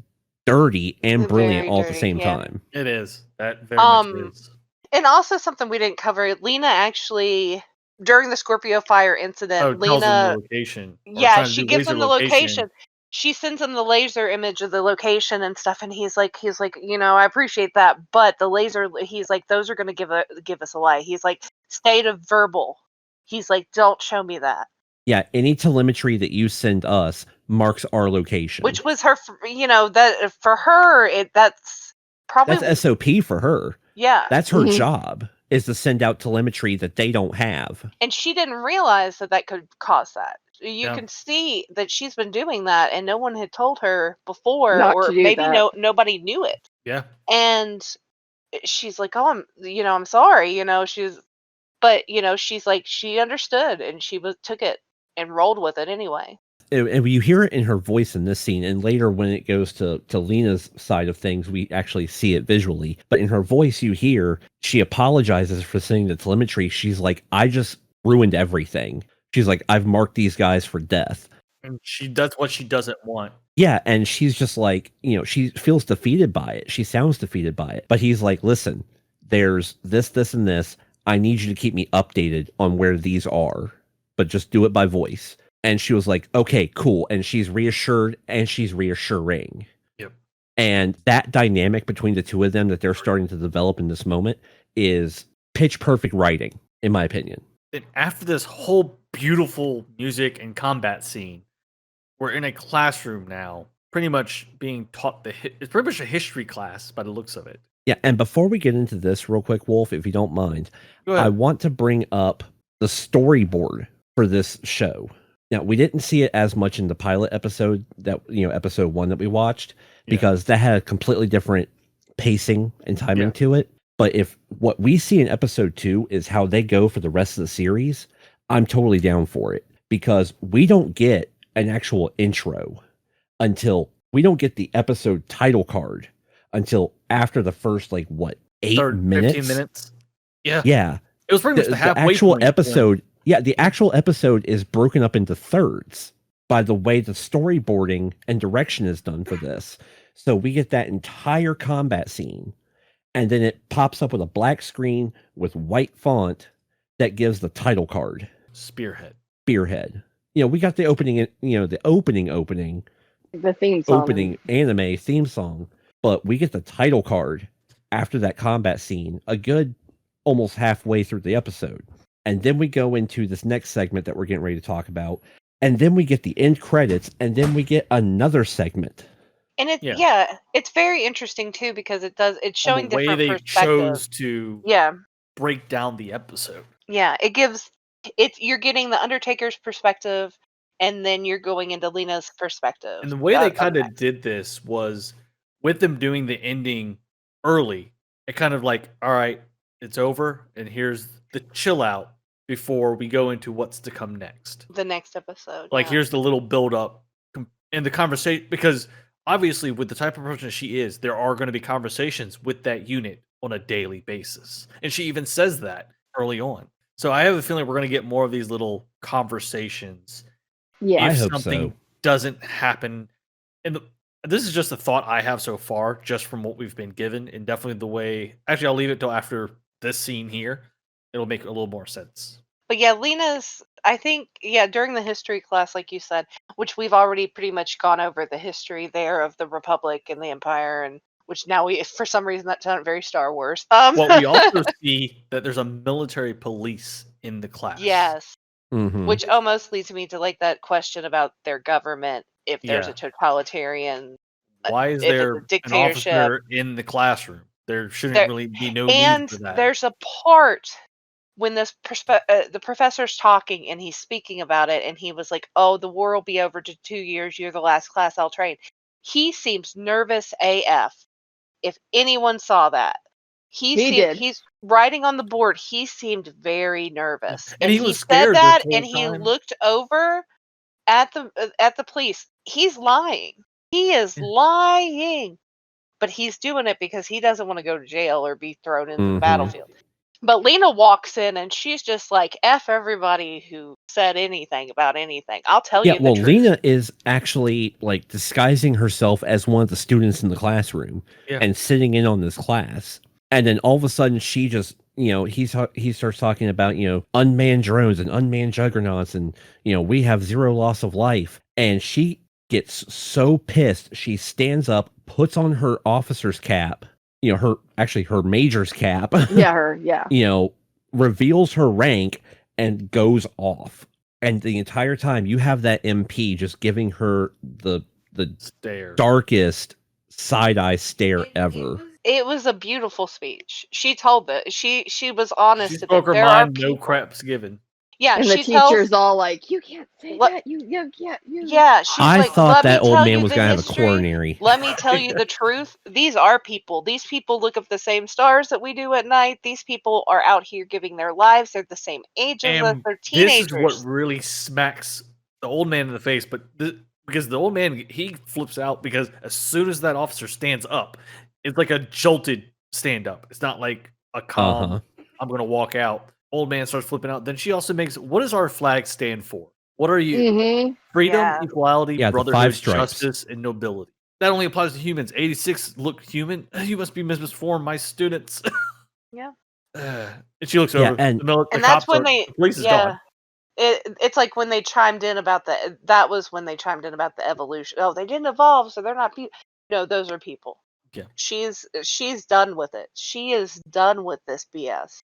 dirty and brilliant Very all at the dirty, same yeah. time. It is. That very much is. And also something we didn't cover, Lena actually, during the Scorpio fire incident, Tells them the Lena, location. or yeah, trying to she do gives laser him the location. She sends him the laser image of the location and stuff, and he's like, I appreciate that, but the laser, he's like, those are going to give us a lie. He's like, state of verbal. He's like, don't show me that. Yeah, any telemetry that you send us marks our location. Which was her, that for her, that's probably that's SOP for her. Yeah, that's her job, is to send out telemetry that they don't have. And she didn't realize that could cause that. You can see that she's been doing that, and no one had told her before, Not or to do maybe that. nobody knew it. Yeah. And she's like, "Oh, I'm sorry," but she's like, she understood, and she took it and rolled with it anyway. And you hear it in her voice in this scene, and later when it goes to Lena's side of things, we actually see it visually. But in her voice, you hear she apologizes for sending the telemetry. She's like, I just ruined everything. She's like, I've marked these guys for death. And she does what she doesn't want. Yeah, and she's just like, she feels defeated by it. She sounds defeated by it. But he's like, listen, there's this, and this. I need you to keep me updated on where these are, but just do it by voice. And she was like, okay, cool. And she's reassured, and she's reassuring. Yep. And that dynamic between the two of them that they're starting to develop in this moment is pitch perfect writing, in my opinion. And after this whole beautiful music and combat scene, we're in a classroom now, pretty much being taught it's pretty much a history class by the looks of it. Yeah, and before we get into this real quick, Wolf, if you don't mind, I want to bring up the storyboard for this show. Now, we didn't see it as much in the pilot episode, that episode 1 that we watched, because that had a completely different pacing and timing to it. But if what we see in episode 2 is how they go for the rest of the series, I'm totally down for it, because we don't get an actual intro until we don't get the episode title card until after the first 8 minutes? 15 minutes. Yeah. Yeah. It was pretty much the halfway actual point episode. Yeah, the actual episode is broken up into thirds by the way the storyboarding and direction is done for this. So we get that entire combat scene, and then it pops up with a black screen with white font that gives the title card. Spearhead. We got the opening, the opening. The theme song. Opening anime theme song. But we get the title card after that combat scene, a good almost halfway through the episode. And then we go into this next segment that we're getting ready to talk about. And then we get the end credits, and then we get another segment. And it's very interesting too, because it's showing the way different they perspectives. chose to break down the episode. Yeah, you're getting the Undertaker's perspective, and then you're going into Lena's perspective. And the way they kind of did this was with them doing the ending early. It kind of like, all right, it's over, and here's the chill out before we go into what's to come next. The next episode. Here's the little build up in the conversation, because obviously with the type of person she is, there are going to be conversations with that unit on a daily basis. And she even says that early on. So I have a feeling we're going to get more of these little conversations. Yeah, I if hope something so. doesn't happen. And this is just a thought I have so far, just from what we've been given, and definitely the way. Actually, I'll leave it till after this scene here. It'll make a little more sense. But yeah, Lena's, I think, during the history class, like you said, which we've already pretty much gone over the history there of the Republic and the Empire, and which now for some reason, that sounded very Star Wars. Well, we also see that there's a military police in the class. Yes. Mm-hmm. Which almost leads me to that question about their government, if there's a totalitarian. Why is if there it's a dictatorship an officer in the classroom? There shouldn't really be no need for that. There's a part when the professor's talking and he's speaking about it, and he was like, "Oh, the war will be over to 2 years. You're the last class I'll train." He seems nervous AF. If anyone saw that, He did. he's writing on the board. He seemed very nervous, And he was said scared this that, whole and he time. looked over at the police. He's lying. He is lying, but he's doing it because he doesn't want to go to jail or be thrown into the Mhm. battlefield. But Lena walks in and she's just like, F everybody who said anything about anything. I'll tell Yeah, you the well, truth. Lena is actually like disguising herself as one of the students in the classroom Yeah. and sitting in on this class. And then all of a sudden she just, he starts talking about, unmanned drones and unmanned juggernauts and, we have 0 loss of life. And she gets so pissed. She stands up, puts on her officer's cap, her major's cap. Yeah. Reveals her rank and goes off. And the entire time you have that MP just giving her the Stare. darkest side-eye stare ever. It was a beautiful speech. She told that she was honest. She that spoke her there are mind, no people- craps given. Yeah, And the she tells. teacher's all like, "You can't say Let- that. You can't. You." Yeah, she's I like, thought "Let me that old tell man you was the going to have a history. coronary. Let me tell you the truth. These are people. These people look up the same stars that we do at night. These people are out here giving their lives. They're the same age as us. And They're this teenagers." is what really smacks the old man in the face. But because the old man, he flips out because as soon as that officer stands up, it's like a jolted stand up. It's not like a calm, Uh-huh. I'm going to walk out. Old man starts flipping out. Then she also makes, what does our flag stand for? What are you? Mm-hmm. Freedom, Yeah. equality, Yeah, the brotherhood, 5 stripes. justice, and nobility. That only applies to humans. 86 look human. You must be misformed, my students. Yeah. And she looks Yeah, over. and- the And that's cops when the police is gone. It's like when they chimed in about that was when they chimed in about the evolution. Oh, they didn't evolve, so they're not people. No, those are people. Yeah. She's done with it. She is done with this BS.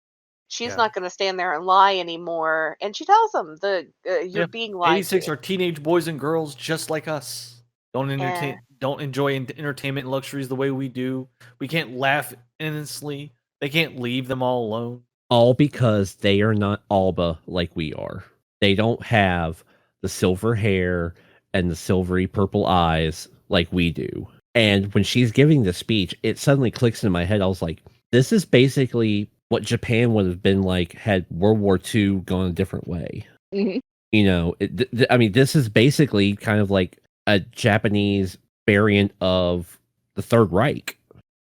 She's Yeah. not going to stand there and lie anymore. And she tells them you're Yeah. being lied 86 to. are teenage boys and girls just like us. Don't enjoy entertainment and luxuries the way we do. We can't laugh innocently. They can't leave them all alone. All because they are not Alba like we are. They don't have the silver hair and the silvery purple eyes like we do. And when she's giving the speech, it suddenly clicks in my head. I was like, this is basically what Japan would have been like had World War II gone a different way. Mm-hmm. This is basically kind of like a Japanese variant of the Third Reich,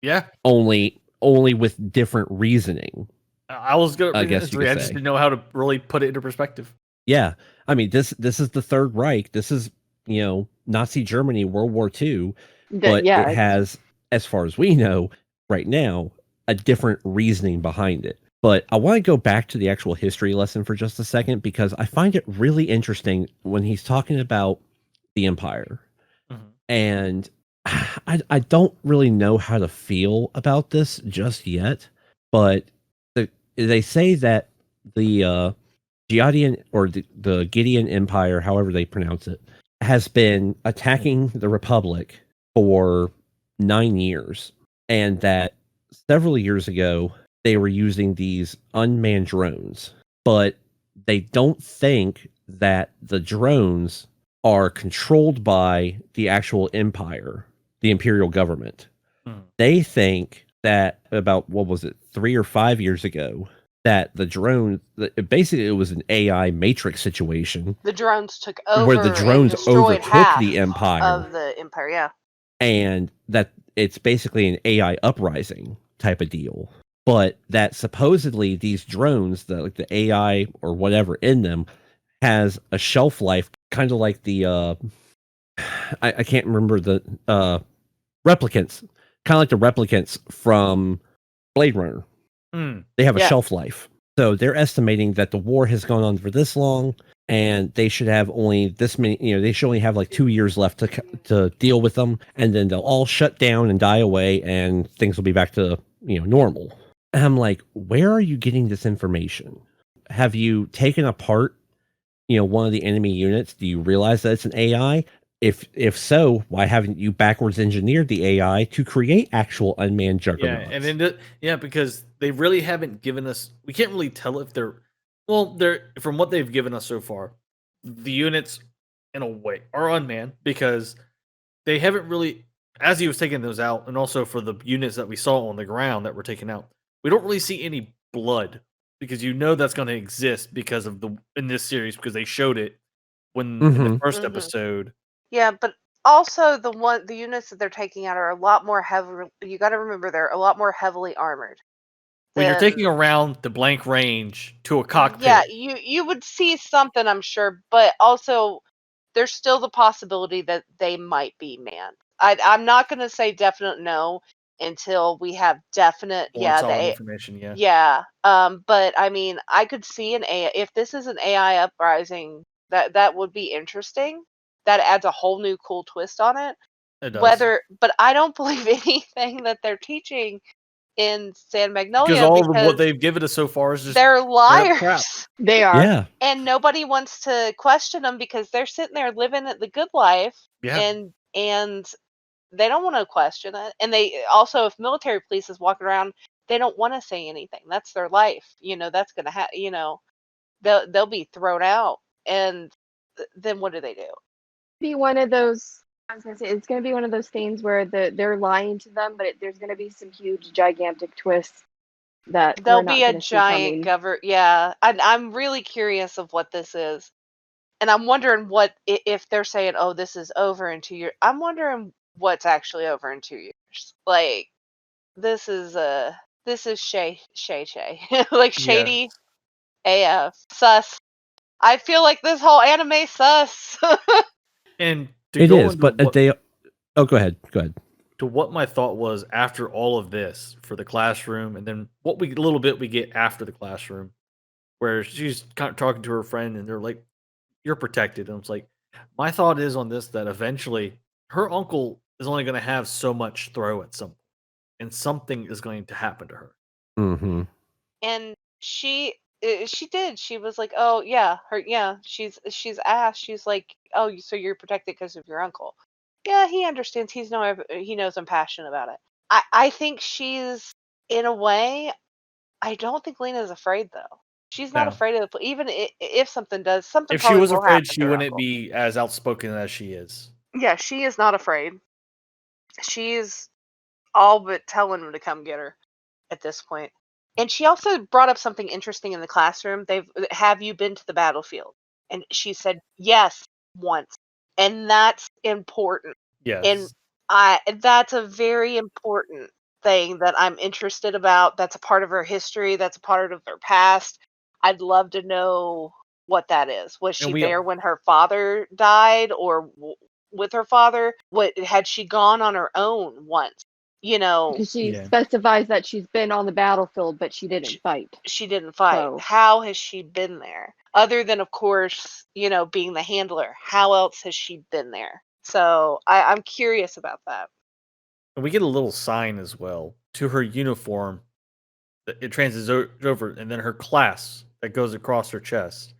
Yeah. only with different reasoning. I was going to I bring guess this you to you. could I just say. didn't know how to really put it into perspective. Yeah, this is the Third Reich. This is Nazi Germany, World War II, but it has, as far as we know right now, a different reasoning behind it. But I want to go back to the actual history lesson for just a second because I find it really interesting when he's talking about the Empire. Mhm. And I don't really know how to feel about this just yet, but they say that the Giadian or the Gideon Empire, however they pronounce it, has been attacking the Republic for 9 years, and that several years ago they were using these unmanned drones, but they don't think that the drones are controlled by the actual empire, the imperial government. Hmm. They think that about, 3 or 5 years ago, that the drone, basically it was an AI Matrix situation. The drones took over where the drones and destroyed overtook half the empire. of the empire, yeah. And that it's basically an AI uprising type of deal. But that supposedly these drones, the AI or whatever in them, has a shelf life, kind of like the I can't remember the replicants, kind of like the replicants from Blade Runner. They have a shelf life. So they're estimating that the war has gone on for this long, and they should have only this many, they should only have like 2 years left to deal with them, and then they'll all shut down and die away, and things will be back to, normal. And I'm like, where are you getting this information? Have you taken apart, one of the enemy units? Do you realize that it's an AI? If so, why haven't you backwards engineered the AI to create actual unmanned Yeah, juggernauts? and then because they really haven't given us. We can't really tell if they're from what they've given us so far. The units, in a way, are unmanned because they haven't really, as he was taking those out, and also for the units that we saw on the ground that were taken out, we don't really see any blood because that's going to exist because of in this series because they showed it when in the Mhm. first Mhm. episode. Yeah, but also the units that they're taking out are a lot more heavy. You got to remember they're a lot more heavily armored. When you're than- taking around the blank range to a cockpit, Yeah, you would see something, I'm sure, but also there's still the possibility that they might be manned. I'm not going to say definite no until we have definite. more Yeah, solid information. Yeah, yeah. But I mean, I could see an AI if this is an AI uprising. That would be interesting. That adds a whole new cool twist on it. it does. But I don't believe anything that they're teaching in San Because Magnolia all of what because they've given us so far is just they're straight up crap. liars. They are. Yeah. And nobody wants to question them because they're sitting there living the good life, Yeah. and they don't want to question it. And they also, if military police is walking around, they don't want to say anything. That's their life. That's gonna happen. They'll be thrown out. And then what do they do? Be one of those. I was gonna say it's gonna be one of those things where they're lying to them, but there's gonna be some huge, gigantic twists that There'll we're not be a gonna see giant coming. Yeah, I'm really curious of what this is, and I'm wondering what if they're saying, "Oh, this is over in 2 years." I'm wondering what's actually over in 2 years. Like this is shay like Yeah. shady AF sus. I feel like this whole anime sus. And to It go is, into but what they. Oh, go ahead. Go ahead. to what my thought was after all of this for the classroom, and then what we a little bit we get after the classroom, where she's kind of talking to her friend, and they're like, "You're protected." And it's like, my thought is on this that eventually her uncle is only going to have so much throw at some point, and something is going to happen to her. Mm-hmm. And she did. She was like, "Oh yeah, she's asked. She's like, "Oh, so you're protected because of your uncle." Yeah, he understands. He knows I'm passionate about it. I think she's in a way. I don't think Lena's afraid though. She's not No. afraid of even if something If she probably was will afraid, happen she to her wouldn't uncle. be as outspoken as she is. Yeah, she is not afraid. She's all but telling him to come get her at this point. And she also brought up something interesting in the classroom. Have you been to the battlefield? And she said yes once. And that's important. And Yes. that's a very important thing that I'm interested about. That's a part of her history, that's a part of her past. I'd love to know what that is. Was And she we there when her father died or with her father? What had she gone on her own once? Because she Yeah. specifies that she's been on the battlefield, but she didn't She, fight. she didn't fight. So How has she been there? Other than, of course, being the handler. How else has she been there? So I'm curious about that. And we get a little sign as well to her uniform that it transits over, and then her class that goes across her chest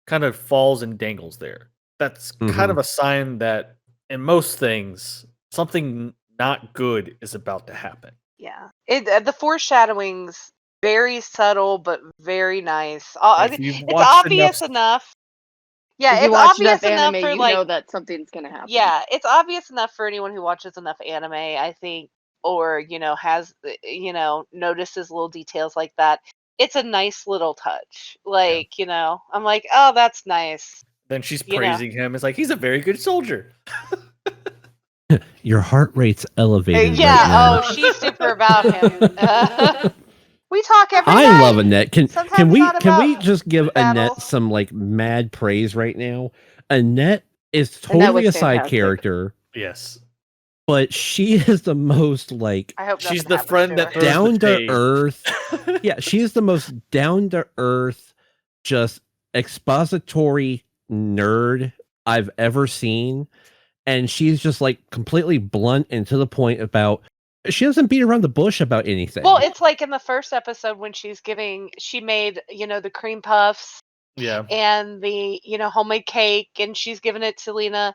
kind of falls and dangles there. That's kind Mm-hmm. of a sign that in most things, something not good is about to happen. Yeah. The foreshadowing's very subtle but very nice. If you've It's watched enough, obvious enough. Yeah, if you it's watch enough obvious enough anime, for you like know that something's gonna happen. yeah, it's obvious enough for anyone who watches enough anime, I think, or has notices little details like that. It's a nice little touch. Like, I'm like, "Oh, that's nice." then she's You know. praising him. It's like he's a very good soldier. Your heart rate's elevated Yeah, right now. she's super about him. We talk every I night. love Annette. Can Sometimes we not can we about just give Annette battles. some like mad praise right now? Annette is And that totally was a side fantastic. character, Yes, but she is the most like I hope she's nothing the happens friend to that her. throws down the to shade. earth. Yeah, she's the most down to earth, just expository nerd I've ever seen. And she's just like completely blunt and to the point about she doesn't beat around the bush about anything. Well, it's like in the first episode when she made, the cream puffs Yeah, and the, homemade cake, and she's giving it to Lena.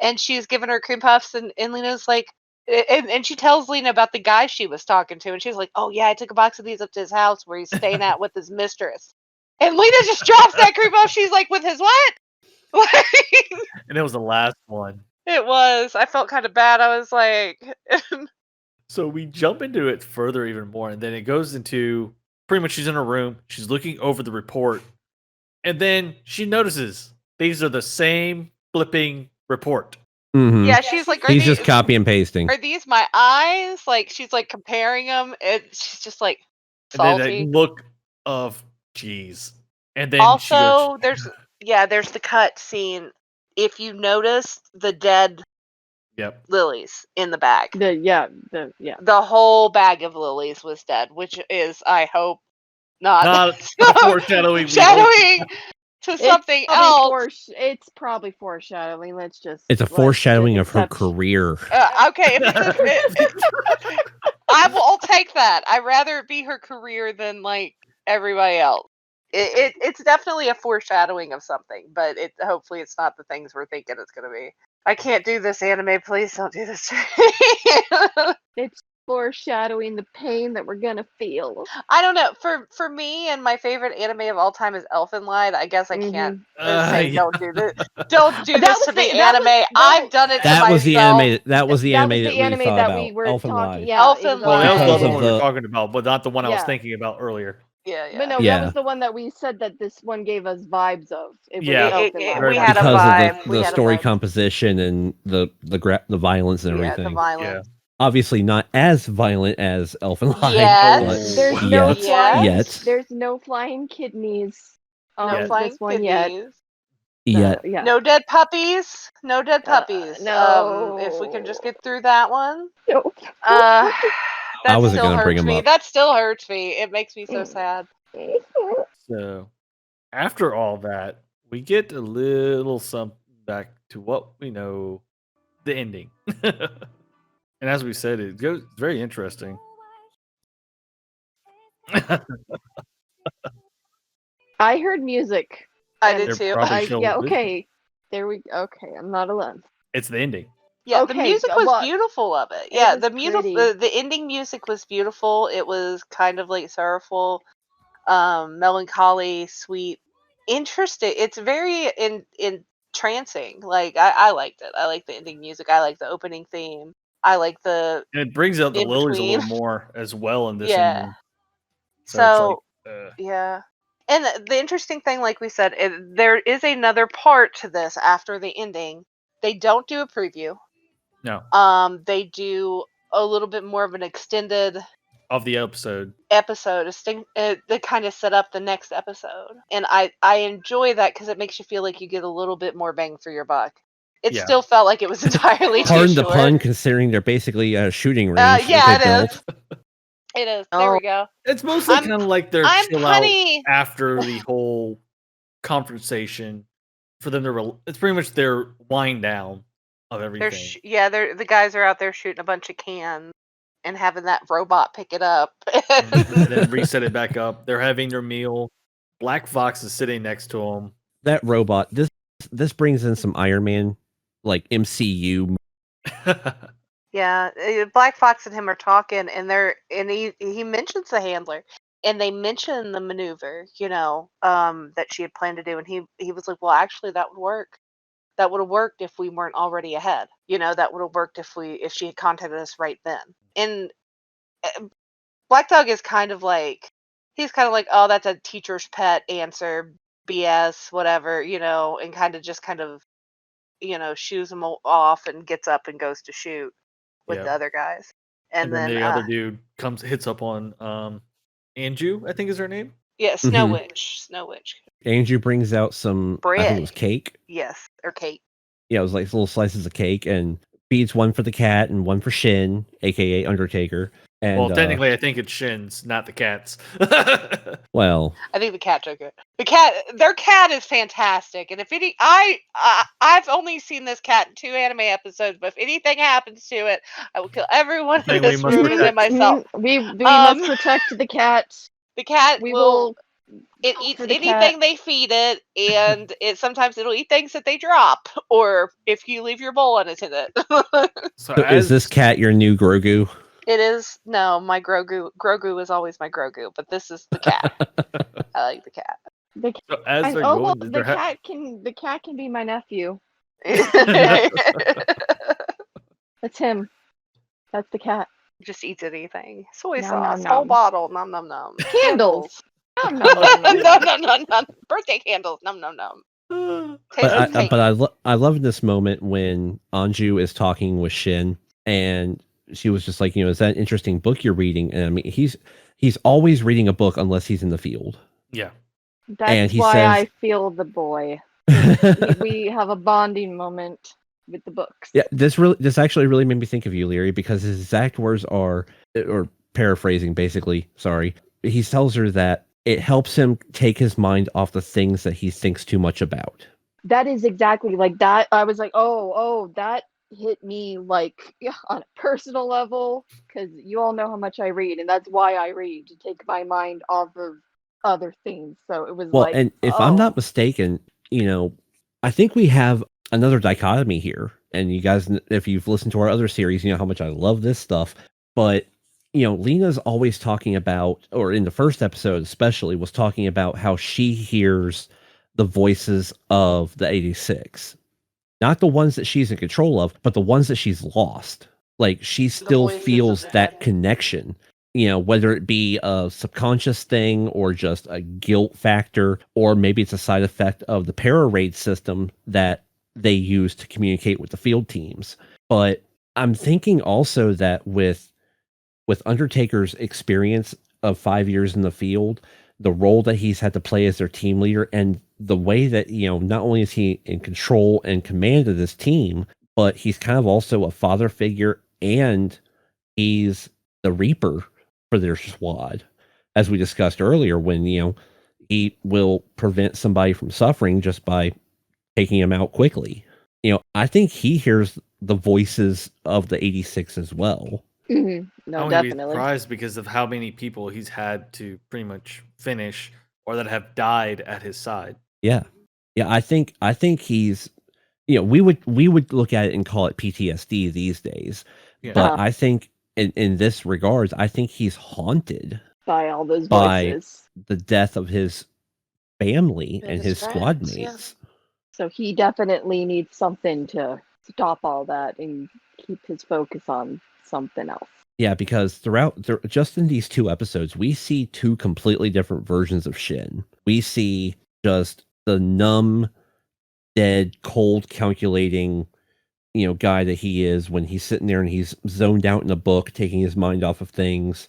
and she's giving her cream puffs, and Lena's like, and she tells Lena about the guy she was talking to, and she's like, oh yeah, I took a box of these up to his house where he's staying at with his mistress. And Lena just drops that cream puff. She's like, with his what? And it was the last one. It was. I felt kind of bad. I was like, So we jump into it further even more, and then it goes into pretty much she's in her room, she's looking over the report, and then she notices these are the same flipping report. Mhm. yeah, she's like, He's just copy and pasting. are these my eyes? Like, she's like comparing them, and she's just like And then salty. that look of geez. And then she Also, goes, there's the cut scene. If you notice the dead yep. lilies in the bag, The the whole bag of lilies was dead, which is, I hope, not Not foreshadowing. shadowing to something else. It's probably foreshadowing. Let's just. It's a let's foreshadowing of her accept- career. Okay, I'll take that. I'd rather it be her career than like everybody else. It's definitely a foreshadowing of something, but hopefully it's not the things we're thinking it's gonna be. I can't do this, anime. Please don't do this to me. It's foreshadowing the pain that we're gonna feel. I don't know. For me, and my favorite anime of all time is Elfen Lied. I guess I can't say yeah. don't do this. Don't do That this was to the- me, that anime. was- I've done it to That myself. was the anime. That was the That anime was the anime we thought that about. we were Elfen talking. Lied. Yeah, Elfen it was Well, Lied. that was the Because other of one we were the- talking about, but not the one I was Yeah. thinking about earlier. Yeah, yeah. But no, Yeah. that was the one that we said that this one gave us vibes of. It was Yeah. Elfen It- Lied. very we much had a so. Because vibe. of We the had a story vibe. composition and the violence and Yeah, everything. the violence. Obviously not as violent as Elfen Lied. Yes. There's Oh, no Yet. flying. Yet. There's no flying kidneys. No Yeah. flying This one yet. kidneys. Yet. Yeah. No dead puppies. No dead puppies. No. If we can just get through that one. No. That I wasn't still gonna bring hurts him me. up. That still hurts me. It makes me so sad. So after all that, we get a little something back to what we know, the ending. And as we said, it goes very interesting. I heard music. I And did They're too. probably showing Yeah. this. Okay. There we. Okay. I'm not alone. It's the ending. Yeah, the Okay, music was well, beautiful of it. Yeah, was the beautiful pretty. the ending music was beautiful. It was kind of like sorrowful, melancholy, sweet, interesting. It's very entrancing. Like I liked it. I like the ending music. I like the opening theme. I like the And it brings out the In lilies a little between. more as well in this Yeah. ending. So, it's like, yeah. And the interesting thing, like we said, there is another part to this after the ending. They don't do a preview. no, They do a little bit more of an extended of the episode. episode. They kind of set up the next episode, and I enjoy that because it makes you feel like you get a little bit more bang for your buck. It Yeah. still felt like it was entirely too Pardon the short. pun, considering they're basically a shooting range. Yeah, they it built. is. It is. There we go. It's mostly I'm- kind of like their I'm chill out punny. after the whole confrontation for them to. It's pretty much their wind down of everything. They're the guys are out there shooting a bunch of cans and having that robot pick it up. and then reset it back up. They're having their meal. Black Fox is sitting next to them. That robot. This brings in some Iron Man, like MCU. Yeah, Black Fox and him are talking, and he mentions the handler, and they mention the maneuver, that she had planned to do, and he was like, well, actually, that would work. That would have worked if we weren't already ahead. That would have worked if she had contacted us right then. And Black Dog is kind of like, oh, that's a teacher's pet answer, BS, whatever, and kind of shoos him off and gets up and goes to shoot with the other guys. And then the other dude hits up on Anju, I think is her name. Yeah, Snow Mhm. Witch. Snow Witch. Andrew brings out some, I think it was Bread. cake. Yes, or cake. Yeah, it was like little slices of cake, and feeds one for the cat and one for Shin, aka Undertaker. And Well, technically, I think it's Shin's, not the cat's. well, I think the cat took it. Their cat is fantastic, and if I've only seen this cat in 2 anime episodes, but if anything happens to it, I will kill everyone in Then we this must room and then protect- myself. We must protect the cat. The cat We will It eats For the anything cat. they feed it, and sometimes it'll eat things that they drop, or if you leave your bowl unattended. So So is this cat your new Grogu? It is no, my Grogu. Grogu is always my Grogu, but this is the cat. I like the cat. The cat. So as they're Oh well, going, the cat can be my nephew. That's him. That's the cat. Just eats anything. Soy Nom, sauce, nom, whole nom. bottle. Nom nom nom. Candles. Nom, nom, Candles. nom, nom, Nom nom. nom nom nom. Birthday candles. Nom nom nom. Taste like cake. I love this moment when Anju is talking with Shin, and she was just like, is that an interesting book you're reading? And I mean, he's always reading a book unless he's in the field. Yeah. That's he why says- I feel the boy. We have a bonding moment with the books. Yeah, this actually really made me think of you, Leary, because his exact words are, or paraphrasing, basically. Sorry, he tells her that it helps him take his mind off the things that he thinks too much about. That is exactly like that. I was like, oh, that hit me like on a personal level, because you all know how much I read, and that's why I read, to take my mind off of other things. So it was Well, like, and if I'm not mistaken, I think we have another dichotomy here. And you guys, if you've listened to our other series, you know how much I love this stuff. But Lena's always talking about, or in the first episode especially, was talking about how she hears the voices of the 86. Not the ones that she's in control of, but the ones that she's lost. Like, she still voices of feels the that head. connection, whether it be a subconscious thing or just a guilt factor, or maybe it's a side effect of the para-raid system that they use to communicate with the field teams. But I'm thinking also that with Undertaker's experience of 5 years in the field, the role that he's had to play as their team leader, and the way that, not only is he in control and command of this team, but he's kind of also a father figure, and he's the Reaper for their squad, as we discussed earlier, when, he will prevent somebody from suffering just by taking him out quickly. I think he hears the voices of the 86 as well. No, I wouldn't be definitely. surprised because of how many people he's had to pretty much finish or that have died at his side. Yeah. I think he's, we would look at it and call it PTSD these days. Yeah. But I think in this regards, I think he's haunted By all those by voices. the death of his family And and his his squad friends, yeah. mates. So he definitely needs something to stop all that and keep his focus on something else. Yeah, because just in these 2 episodes, we see 2 completely different versions of Shin. We see just the numb, dead, cold, calculating, guy that he is when he's sitting there and he's zoned out in a book, taking his mind off of things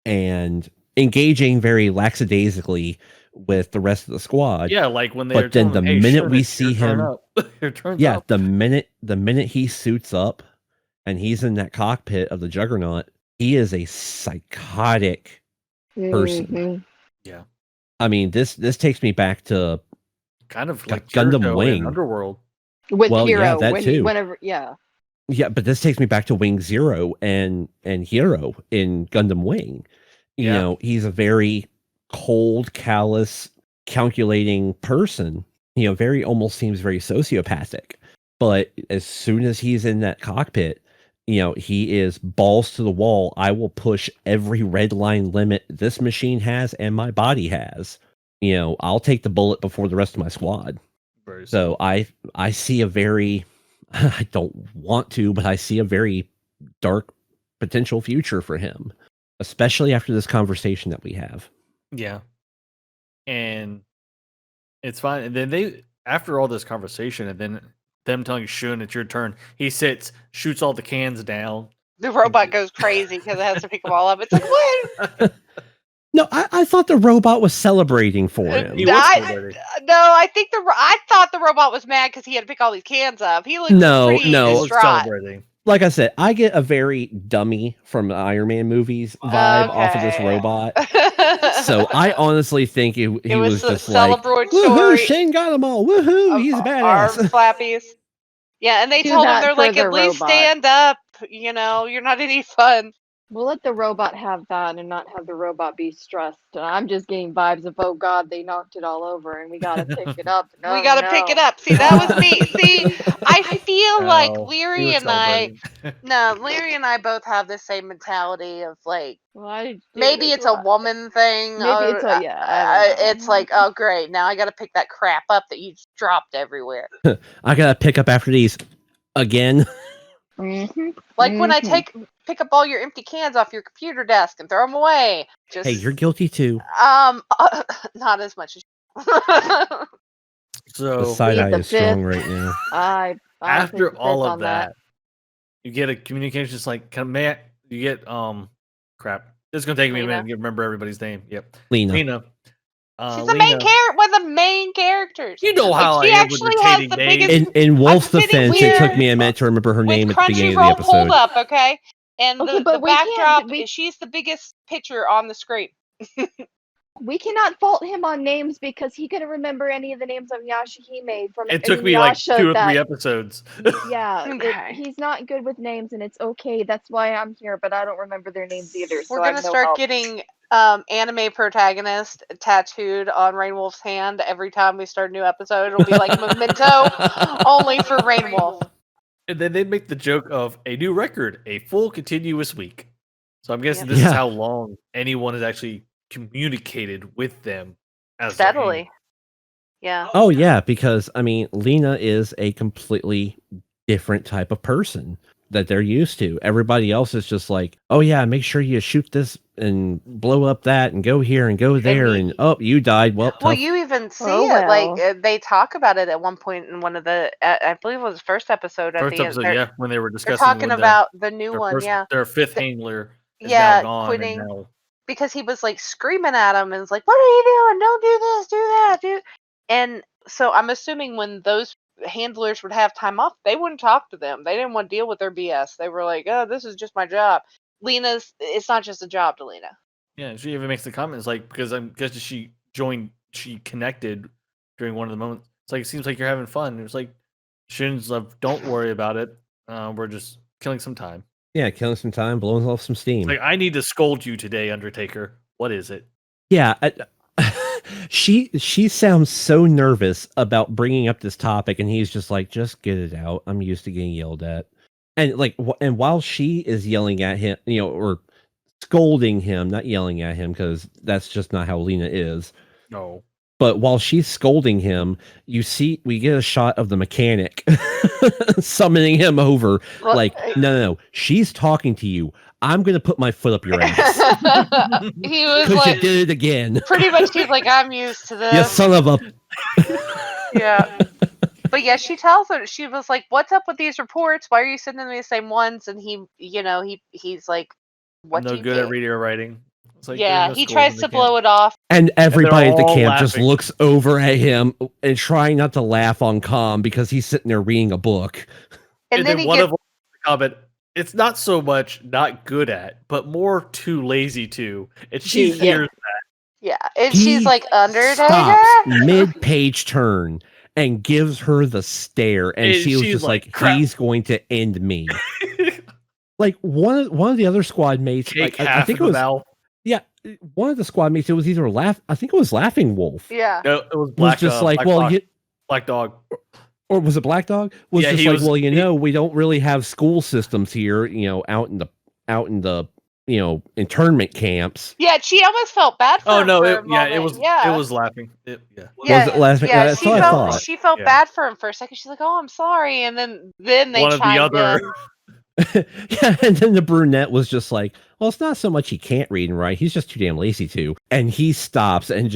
and engaging very lackadaisically with the rest of the squad. Yeah, like when they. But then the minute we see him, up. the minute he suits up and he's in that cockpit of the Juggernaut, he is a psychotic person. Mhm. Yeah, I mean, this takes me back to kind of like Gundam Jericho in Wing. Underworld. With Well, Hero, yeah, that too. whenever, yeah. Yeah, but this takes me back to Wing Zero and Hero in Gundam Wing. Yeah. He's a very cold, callous, calculating person. Very almost seems very sociopathic. But as soon as he's in that cockpit, he is balls to the wall. I will push every red line limit this machine has and my body has. I'll take the bullet before the rest of my squad. Very So I see a very, I don't want to, but I see a very dark potential future for him, especially after this conversation that we have. Yeah. And it's fine. And then after all this conversation, and then them telling Shun it's your turn, he sits, shoots all the cans down. The robot goes crazy because it has to pick them all up. It's like, what? No, I thought the robot was celebrating for him. He was celebrating. No, I think I thought the robot was mad because he had to pick all these cans up. He looked pretty He was distraught. celebrating. Like I said, I get a very dummy from the Iron Man movies vibe off of this Okay. robot. So I honestly think he was a just like, celebratory woohoo, Shane got them all. Woohoo, he's a arm badass. flappies. Yeah, and they Do told him, that they're for like, the at least robot. stand up. You're not any fun. We'll let the robot have that and not have the robot be stressed. And I'm just getting vibes of, oh God, they knocked it all over and we gotta pick it up. We No, gotta pick it no. up. See, that was me. See, I feel like Oh, we Leary were and I. celebrating. No, Leary and I both have the same mentality of like Well, I do maybe as it's a well. woman thing. Maybe it's a, yeah, I don't know. It's like, oh great, now I gotta pick that crap up that you just dropped everywhere. I gotta pick up after these again. Mhm. Like when I Mhm. pick up all your empty cans off your computer desk and throw them away. Just Hey, you're guilty too. not as much as. The So side Plead eye the is strong fifth. right now. I plead after the all fifth of on that. you get a communication just like command. You get crap. It's gonna take me a Lena. minute to remember everybody's name. Yep, Lena. Lena. She's the main Lena. one of the main characters. You know Like, how I she am with actually has retaining the names. biggest In Wolf's sitting defense, it took here me a minute to remember her with name at the beginning of the Crunchyroll episode. pulled up, okay? And Okay, the but we backdrop, can't. she's the biggest picture on the screen. We cannot fault him on names because he couldn't remember any of the names of Yashahime from It took me like Inuyasha 2 or 3 that episodes. yeah, Okay. he's not good with names and it's okay. That's why I'm here, but I don't remember their names either. We're So I gonna have no start help. getting anime protagonist tattooed on Rain Wolf's hand every time we start a new episode. It'll be like Memento, only for Rain Wolf. And then they make the joke of a new record, a full continuous week. So I'm guessing Yep. this is Yeah. how long anyone has actually communicated with them as their Steadily. hand. Yeah. Oh yeah, because I mean, Lena is a completely different type of person that they're used to. Everybody else is just like, oh yeah, make sure you shoot this and blow up that and go here and go there and oh, you died. Well, Well, tough. you even see Oh, it. Like well. they talk about it at one point in one of the, I believe it was the first episode. At First the end, episode, they're, yeah, when they were they're discussing talking when about the new one. Yeah, their fifth handler is yeah, now gone quitting. and now Because he was like screaming at him and was like, "What are you doing? Don't do this, do that, do." And so I'm assuming when those handlers would have time off, they wouldn't talk to them. They didn't want to deal with their BS. They were like, "Oh, this is just my job." It's not just a job to Lena. yeah, she even makes the comments like because I'm guessing she connected during one of the moments. It's like it seems like you're having fun. It was like Shin's like, don't worry about it. We're just killing some time. Yeah, killing some time, blowing off some steam. It's like I need to scold you today, Undertaker. What is it? Yeah, she sounds so nervous about bringing up this topic, and he's just like, just get it out. I'm used to getting yelled at, and like, and while she is yelling at him, or scolding him, not yelling at him, because that's just not how Lena is. No. But while she's scolding him, we get a shot of the mechanic summoning him over. Well, like, no, she's talking to you. I'm gonna put my foot up your ass he was because like, you did it again. pretty much, he's like, "I'm used to this." You son of a. Yeah. But yeah, she tells her, she was like, "What's up with these reports? Why are you sending me the same ones?" And he's like, "What I'm no do you good think?" at reading or writing. It's like Yeah, there's no he schools tries and to they can't- blow it off. And everybody at the all camp just laughing. looks over at him and trying not to laugh on Calm because he's sitting there reading a book. And then he one gets, of them comment, it's not so much not good at, but more too lazy to. And she Yeah. hears yeah, and He she's like, "Undertaker?" Stops mid-page turn and gives her the stare, and And she was she's just like, like, "Crap." he's going to end me. Like one of the other squad mates, Take like, I half think in it the was mouth. one of the squad mates. It was either I think it was Laughing Wolf. Yeah. No, it was Was Black. just like, Black well, Fox, Black Dog. or was it Black Dog? Was Yeah, just he like, was- well, he- we don't really have school systems here, out in the internment camps. Yeah, she almost felt bad for Oh him no! for It a moment. was. Yeah. It was laughing. Yeah. Yeah, Was it Laughing? Yeah, That's she what I felt thought. she felt Yeah. bad for him for a second. She's like, "Oh, I'm sorry," and then they One of the chimed other. in. Yeah, and then the brunette was just like, well, it's not so much he can't read and write, he's just too damn lazy to. And he stops and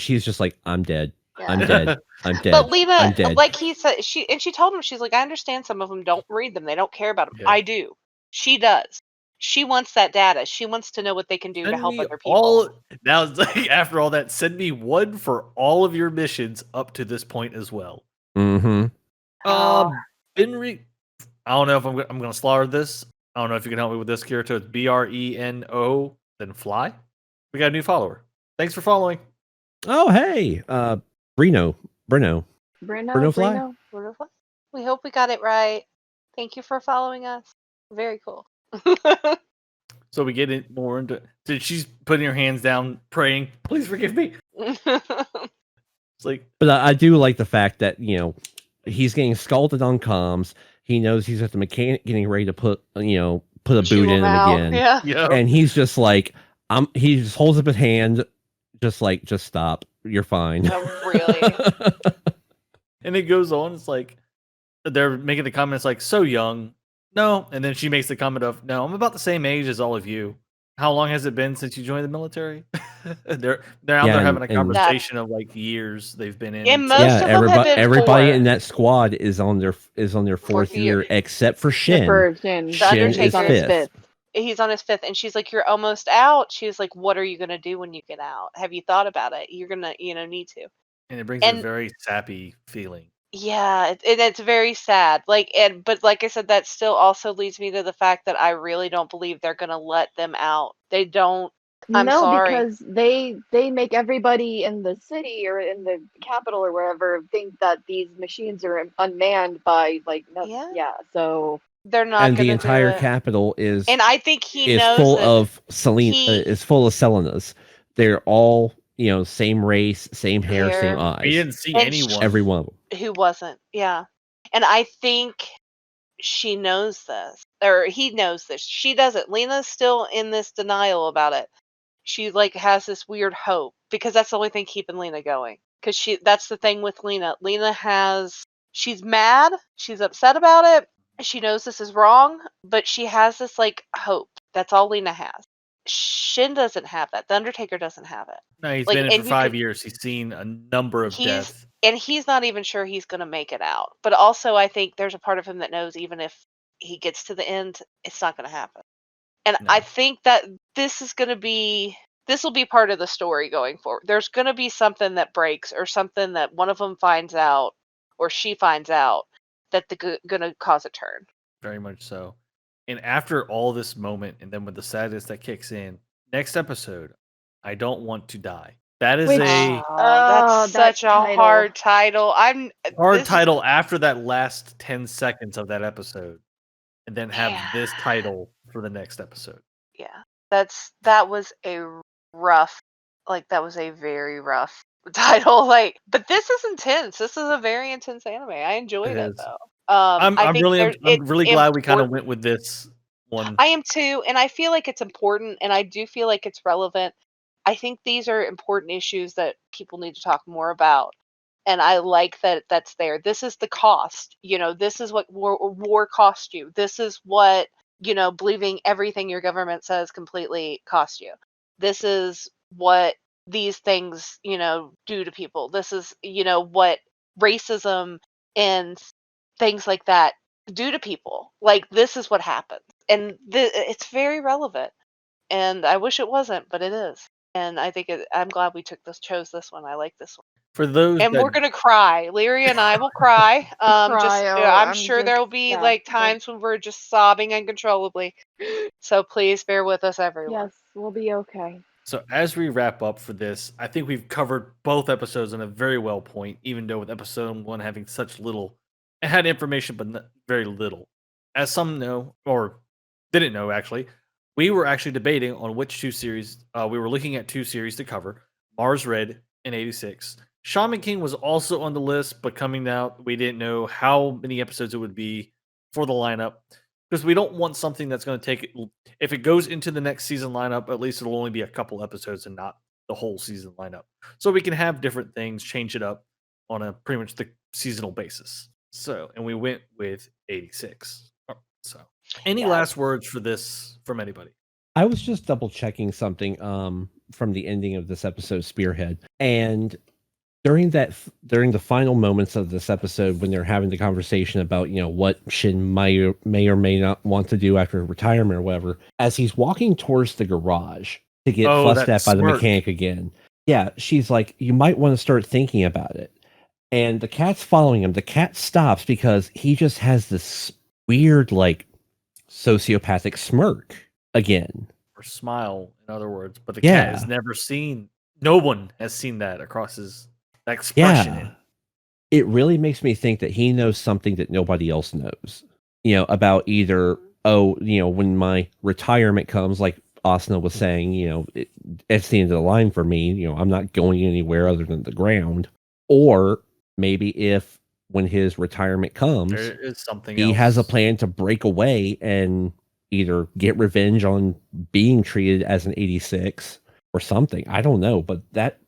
she's just like, I'm dead. Yeah. I'm dead. I'm dead. But I'm Lena, dead. like he said, she told him, she's like, "I understand some of them don't read them. They don't care about them. Yeah. I do. She does. She wants that data. She wants to know what they can do to Send help me other people." now, it's like, after all that, send me one for all of your missions up to this point as well. Mm-hmm. Oh. I don't know if I'm going to slaughter this. I don't know if you can help me with this, Kirito. It's BRENO, then fly. We got a new follower. Thanks for following. Oh, hey, Bruno. Bruno Fly? We hope we got it right. Thank you for following us. Very cool. So we get it more into. She's putting her hands down, praying, "Please forgive me." It's like, But I do like the fact that, he's getting scalded on comms. He knows he's at the mechanic getting ready to put a boot Chew in him out. again. Yeah. yeah, And he's just like, he just holds up his hand, just stop. You're fine. Oh, really? and it goes on. It's like they're making the comments like, "So young." No, and then she makes the comment of, "No, I'm about the same age as all of you. How long has it been since you joined the military?" they're out there having a and- conversation of like years they've been in. And So- most of them have been everybody 4. in that squad is on their fourth year, except for Shin. For Shin. The Shin is He's on his fifth. He's on his 5th, and she's like, "You're almost out." She's like, "What are you gonna do when you get out? Have you thought about it? You're gonna, need to." and it brings a very sappy feeling. Yeah, and it's very sad. But like I said, that still also leads me to the fact that I really don't believe they're gonna let them out. They don't. I'm no, sorry. because they make everybody in the city or in the capital or wherever think that these machines are unmanned by Yeah. so They're not And gonna the entire do it. capital is And I think he is knows full that of Selena. he- Is full of Selenas. They're all same race, same hair, same Hair. eyes. We didn't see And anyone. Every one of them. who wasn't. Yeah. And I think she knows this, or he knows this. She doesn't. Lena's still in this denial about it. She has this weird hope because that's the only thing keeping Lena going. Because that's the thing with Lena. She's mad. She's upset about it. She knows this is wrong, but she has this hope. That's all Lena has. Shin doesn't have that. The Undertaker doesn't have it. No, he's Like, been in and for you 5 could- years. He's seen a number of deaths. And he's not even sure he's going to make it out. But also, I think there's a part of him that knows even if he gets to the end, it's not going to happen. And No. I think that this will be part of the story going forward. There's going to be something that breaks, or something that one of them finds out, or she finds out, that they're going to cause a turn. Very much so. And after all this moment, and then with the sadness that kicks in, next episode, I Don't Want to Die. That is Which- a That's that such a title. hard title. hard title after that last 10 seconds of that episode. And then have this Yeah. title for the next episode. Yeah, that was a rough, that was a very rough title. But this is intense. This is a very intense anime. I enjoyed It it is. though. I'm I think really glad we kind of important- went with this one. I am too, and I feel like it's important, and I do feel like it's relevant. I think these are important issues that people need to talk more about, and I like that that's there. This is the cost. This is what war cost you. This is what believing everything your government says completely cost you. This is what these things do to people. This is what racism and things like that do to people. This is what happens, and it's very relevant. And I wish it wasn't, but it is. And I think I'm glad we chose this one. I like this one. For those And that, we're gonna cry. Leary and I will cry. I'm I'm sure there will just- be yeah, times when we're just sobbing uncontrollably. So please bear with us, everyone. yes, we'll be okay. So as we wrap up for this, I think we've covered both episodes in a very well point, even though with episode 1 having such little, it had information but very little. As some know, or didn't know actually, we were actually debating on which 2 series, we were looking at 2 series to cover, Mars Red and 86. Shaman King was also on the list, but coming out, we didn't know how many episodes it would be for the lineup. Because we don't want something that's going to take, if it goes into the next season lineup, at least it'll only be a couple episodes and not the whole season lineup. So we can have different things, change it up on a pretty much the seasonal basis. So, and we went with 86. So, any Yeah. last words for this from anybody? I was just double checking something from the ending of this episode, Spearhead, and during the final moments of this episode, when they're having the conversation about what Shin may or may not want to do after retirement or whatever, as he's walking towards the garage to get fussed that at by the smirk. mechanic again, yeah, she's like, "You might want to start thinking about it." And the cat's following him. The cat stops because he just has this weird, sociopathic smirk again. Or smile, in other words. But the cat has Yeah. never seen, no one has seen that across his expression. Yeah. It really makes me think that he knows something that nobody else knows. About either, when my retirement comes, like Asuna was saying, it's the end of the line for me. I'm not going anywhere other than the ground. Or maybe if when his retirement comes, There is something he else. has a plan to break away and either get revenge on being treated as an 86 or something. I don't know, but that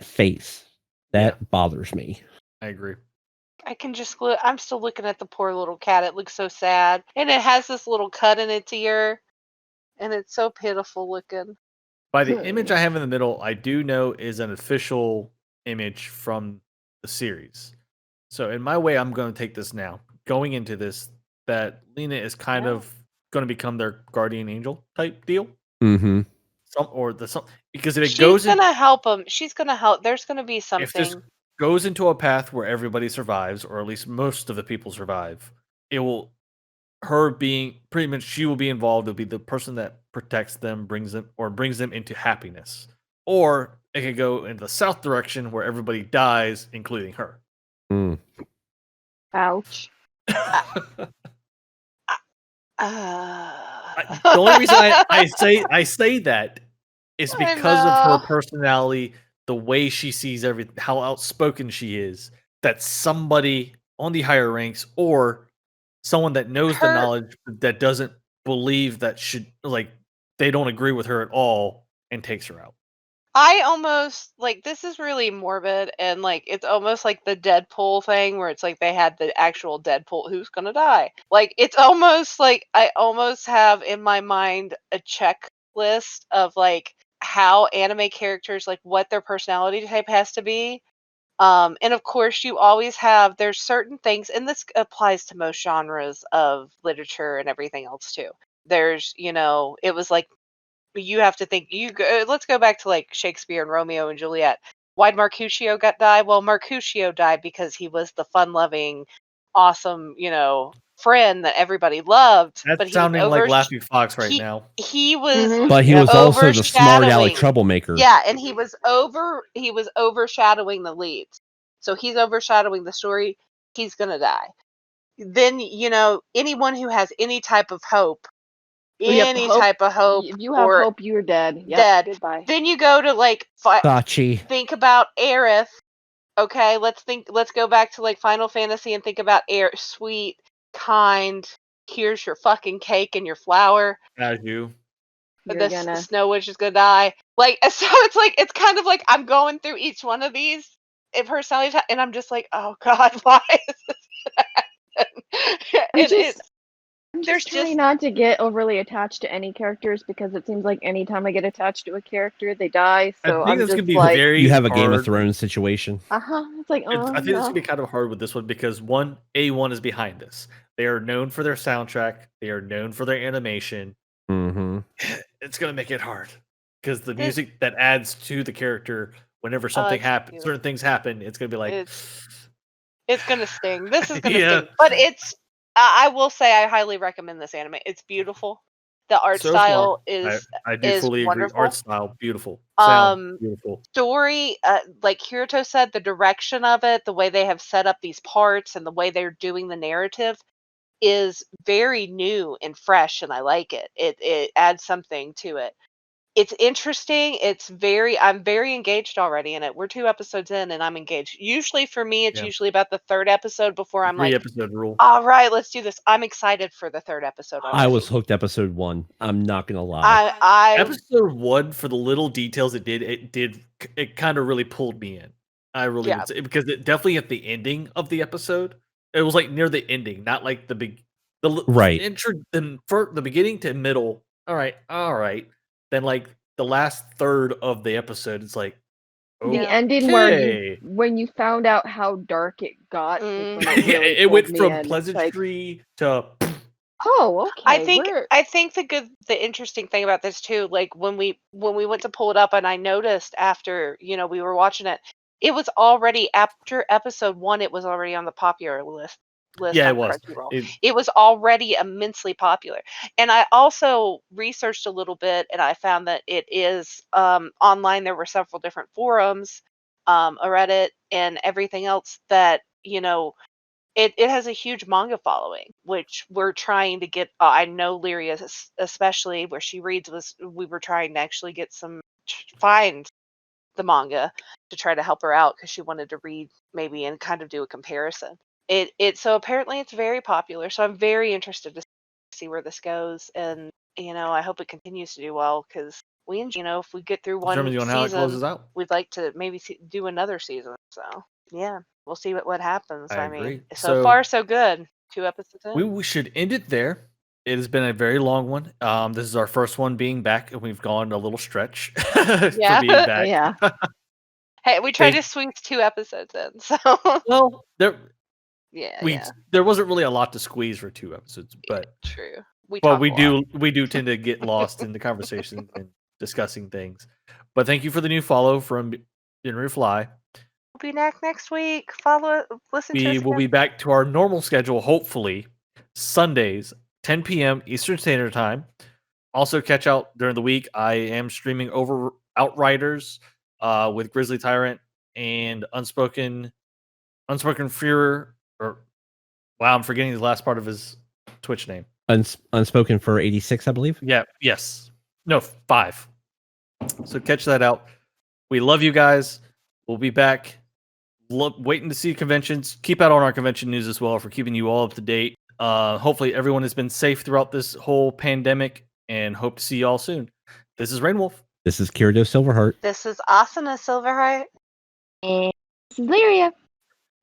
face bothers me. I agree. I can just look. I'm still looking at the poor little cat. It looks so sad, and it has this little cut in its ear, and it's so pitiful looking. By the image I have in the middle, I do know is an official image from the series. So in my way, I'm going to take this now. Going into this, that Lena is kind Yeah. of going to become their guardian angel type deal. Mm-hmm. Because if it She's goes in, gonna help him. She's gonna help. There's gonna be if this something. goes into a path where everybody survives, or at least most of the people survive, it will her being pretty much she will be involved. It'll be the person that protects them, brings them into happiness. Or it could go in the south direction where everybody dies, including her. Mm. Ouch. The only reason I say that is I because of know. her personality, the way she sees everything, how outspoken she is. That somebody on the higher ranks or someone that knows the Her- knowledge that doesn't believe that they don't agree with her at all and takes her out. I almost like this is really morbid and like it's almost like the Deadpool thing where it's like they had the actual Deadpool who's gonna die. Like it's almost like I almost have in my mind a checklist of like how anime characters like what their personality type has to be. And of course you always have there's certain things and this applies to most genres of literature and everything else too. There's, it was like you have to think let's go back to like Shakespeare and Romeo and Juliet. Why'd Mercutio die? Well, Mercutio died because he was the fun-loving, awesome, friend that everybody loved. That's But he was sounding like Laughing Fox right now. he was Mhm. But he was also the smart aleck overshadowing. troublemaker. Yeah, and he was overshadowing the leads. So he's overshadowing the story. He's gonna die. Then anyone who has any type of hope, Yep, hope. type of hope, If you have or hope, you're dead. Yep, dead. goodbye. Then you go to like Sachi. think about Aerith. Okay, let's go back to like Final Fantasy and think about sweet, kind. Here's your fucking cake and your flower. As you. You're The gonna. Snow Witch is gonna die. Like so, it's kind of like I'm going through each one of these in personality, and I'm just like, oh god, why is this happen? I'm there's just trying just- not to get overly attached to any characters because it seems like anytime I get attached to a character, they die. So I think I'm that's just gonna be like, very You have a Game of hard. Thrones situation. It's like, I think it's no. gonna be kind of hard with this one because A1 is behind this. They are known for their soundtrack. They are known for their animation. Mm-hmm. It's gonna make it hard because the music that adds to the character whenever something happens, certain things happen. It's gonna be like it's gonna sting. This is gonna Yeah. sting, but it's. I will say I highly recommend this anime. It's beautiful. The art So style smart. is I do is fully agree. wonderful. Art style, beautiful. Sound, beautiful. Story, like Kirito said, the direction of it, the way they have set up these parts, and the way they're doing the narrative is very new and fresh, and I like it. It adds something to it. It's interesting. I'm very engaged already in it. We're 2 episodes in, and I'm engaged. Usually for me, it's Yeah. usually about the 3rd episode before I'm like, 3-episode rule. all right, let's do this. I'm excited for the 3rd episode already. I was hooked episode 1. I'm not gonna lie. Episode 1, for the little details it kind of really pulled me in. I really would say, because it definitely at the ending of the episode, it was like near the ending, not like the Right. intro, the beginning to middle. All right. Then like the last third of the episode, it's like The ending where okay. when you found out how dark it got, is when Yeah, really it went pulled me from in. It's pleasantry to oh, okay. I think the interesting thing about this too, like when we went to pull it up, and I noticed after we were watching it, it was already after episode 1. It was already on the popular list. Yeah, on it was. Crunchyroll. It was already immensely popular, and I also researched a little bit, and I found that it is online. There were several different forums, a Reddit, and everything else that it has a huge manga following, which we're trying to get. I know Lyria, especially where she reads, we were trying to actually get find the manga to try to help her out because she wanted to read maybe and kind of do a comparison. So apparently it's very popular. So I'm very interested to see where this goes, and I hope it continues to do well because if we get through one Determines on how it season, closes out. we'd like to maybe do another season. So yeah, we'll see what happens. I I mean, agree. so So- far so good. 2 episodes in. We should end it there. It has been a very long one. This is our first one being back, and we've gone a little stretch Yeah. for being back. Yeah. Hey, we tried Thank- to squeeze 2 episodes in, so Well, there yeah, there wasn't really a lot to squeeze for 2 episodes, but true. We well, talk we a lot. do tend to get lost in the conversation and discussing things. But thank you for the new follow from Henry Fly. We'll be back next week. Listen to We us will again. be back to our normal schedule, hopefully, Sundays, 10 p.m. Eastern Standard Time. Also, catch out during the week. I am streaming over Outriders with Grizzly Tyrant and Unspoken Fear. Or wow, I'm forgetting the last part of his Twitch name. Unspoken for 86, I believe. Yeah, yes. No, 5. So catch that out. We love you guys. We'll be back. Waiting to see conventions. Keep out on our convention news as well for keeping you all up to date. Hopefully everyone has been safe throughout this whole pandemic, and hope to see you all soon. This is Rainwolf. This is Kirito Silverheart. This is Asuna Silverheart. And this is Lyria.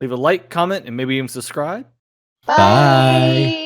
Leave a like, comment, and maybe even subscribe. Bye.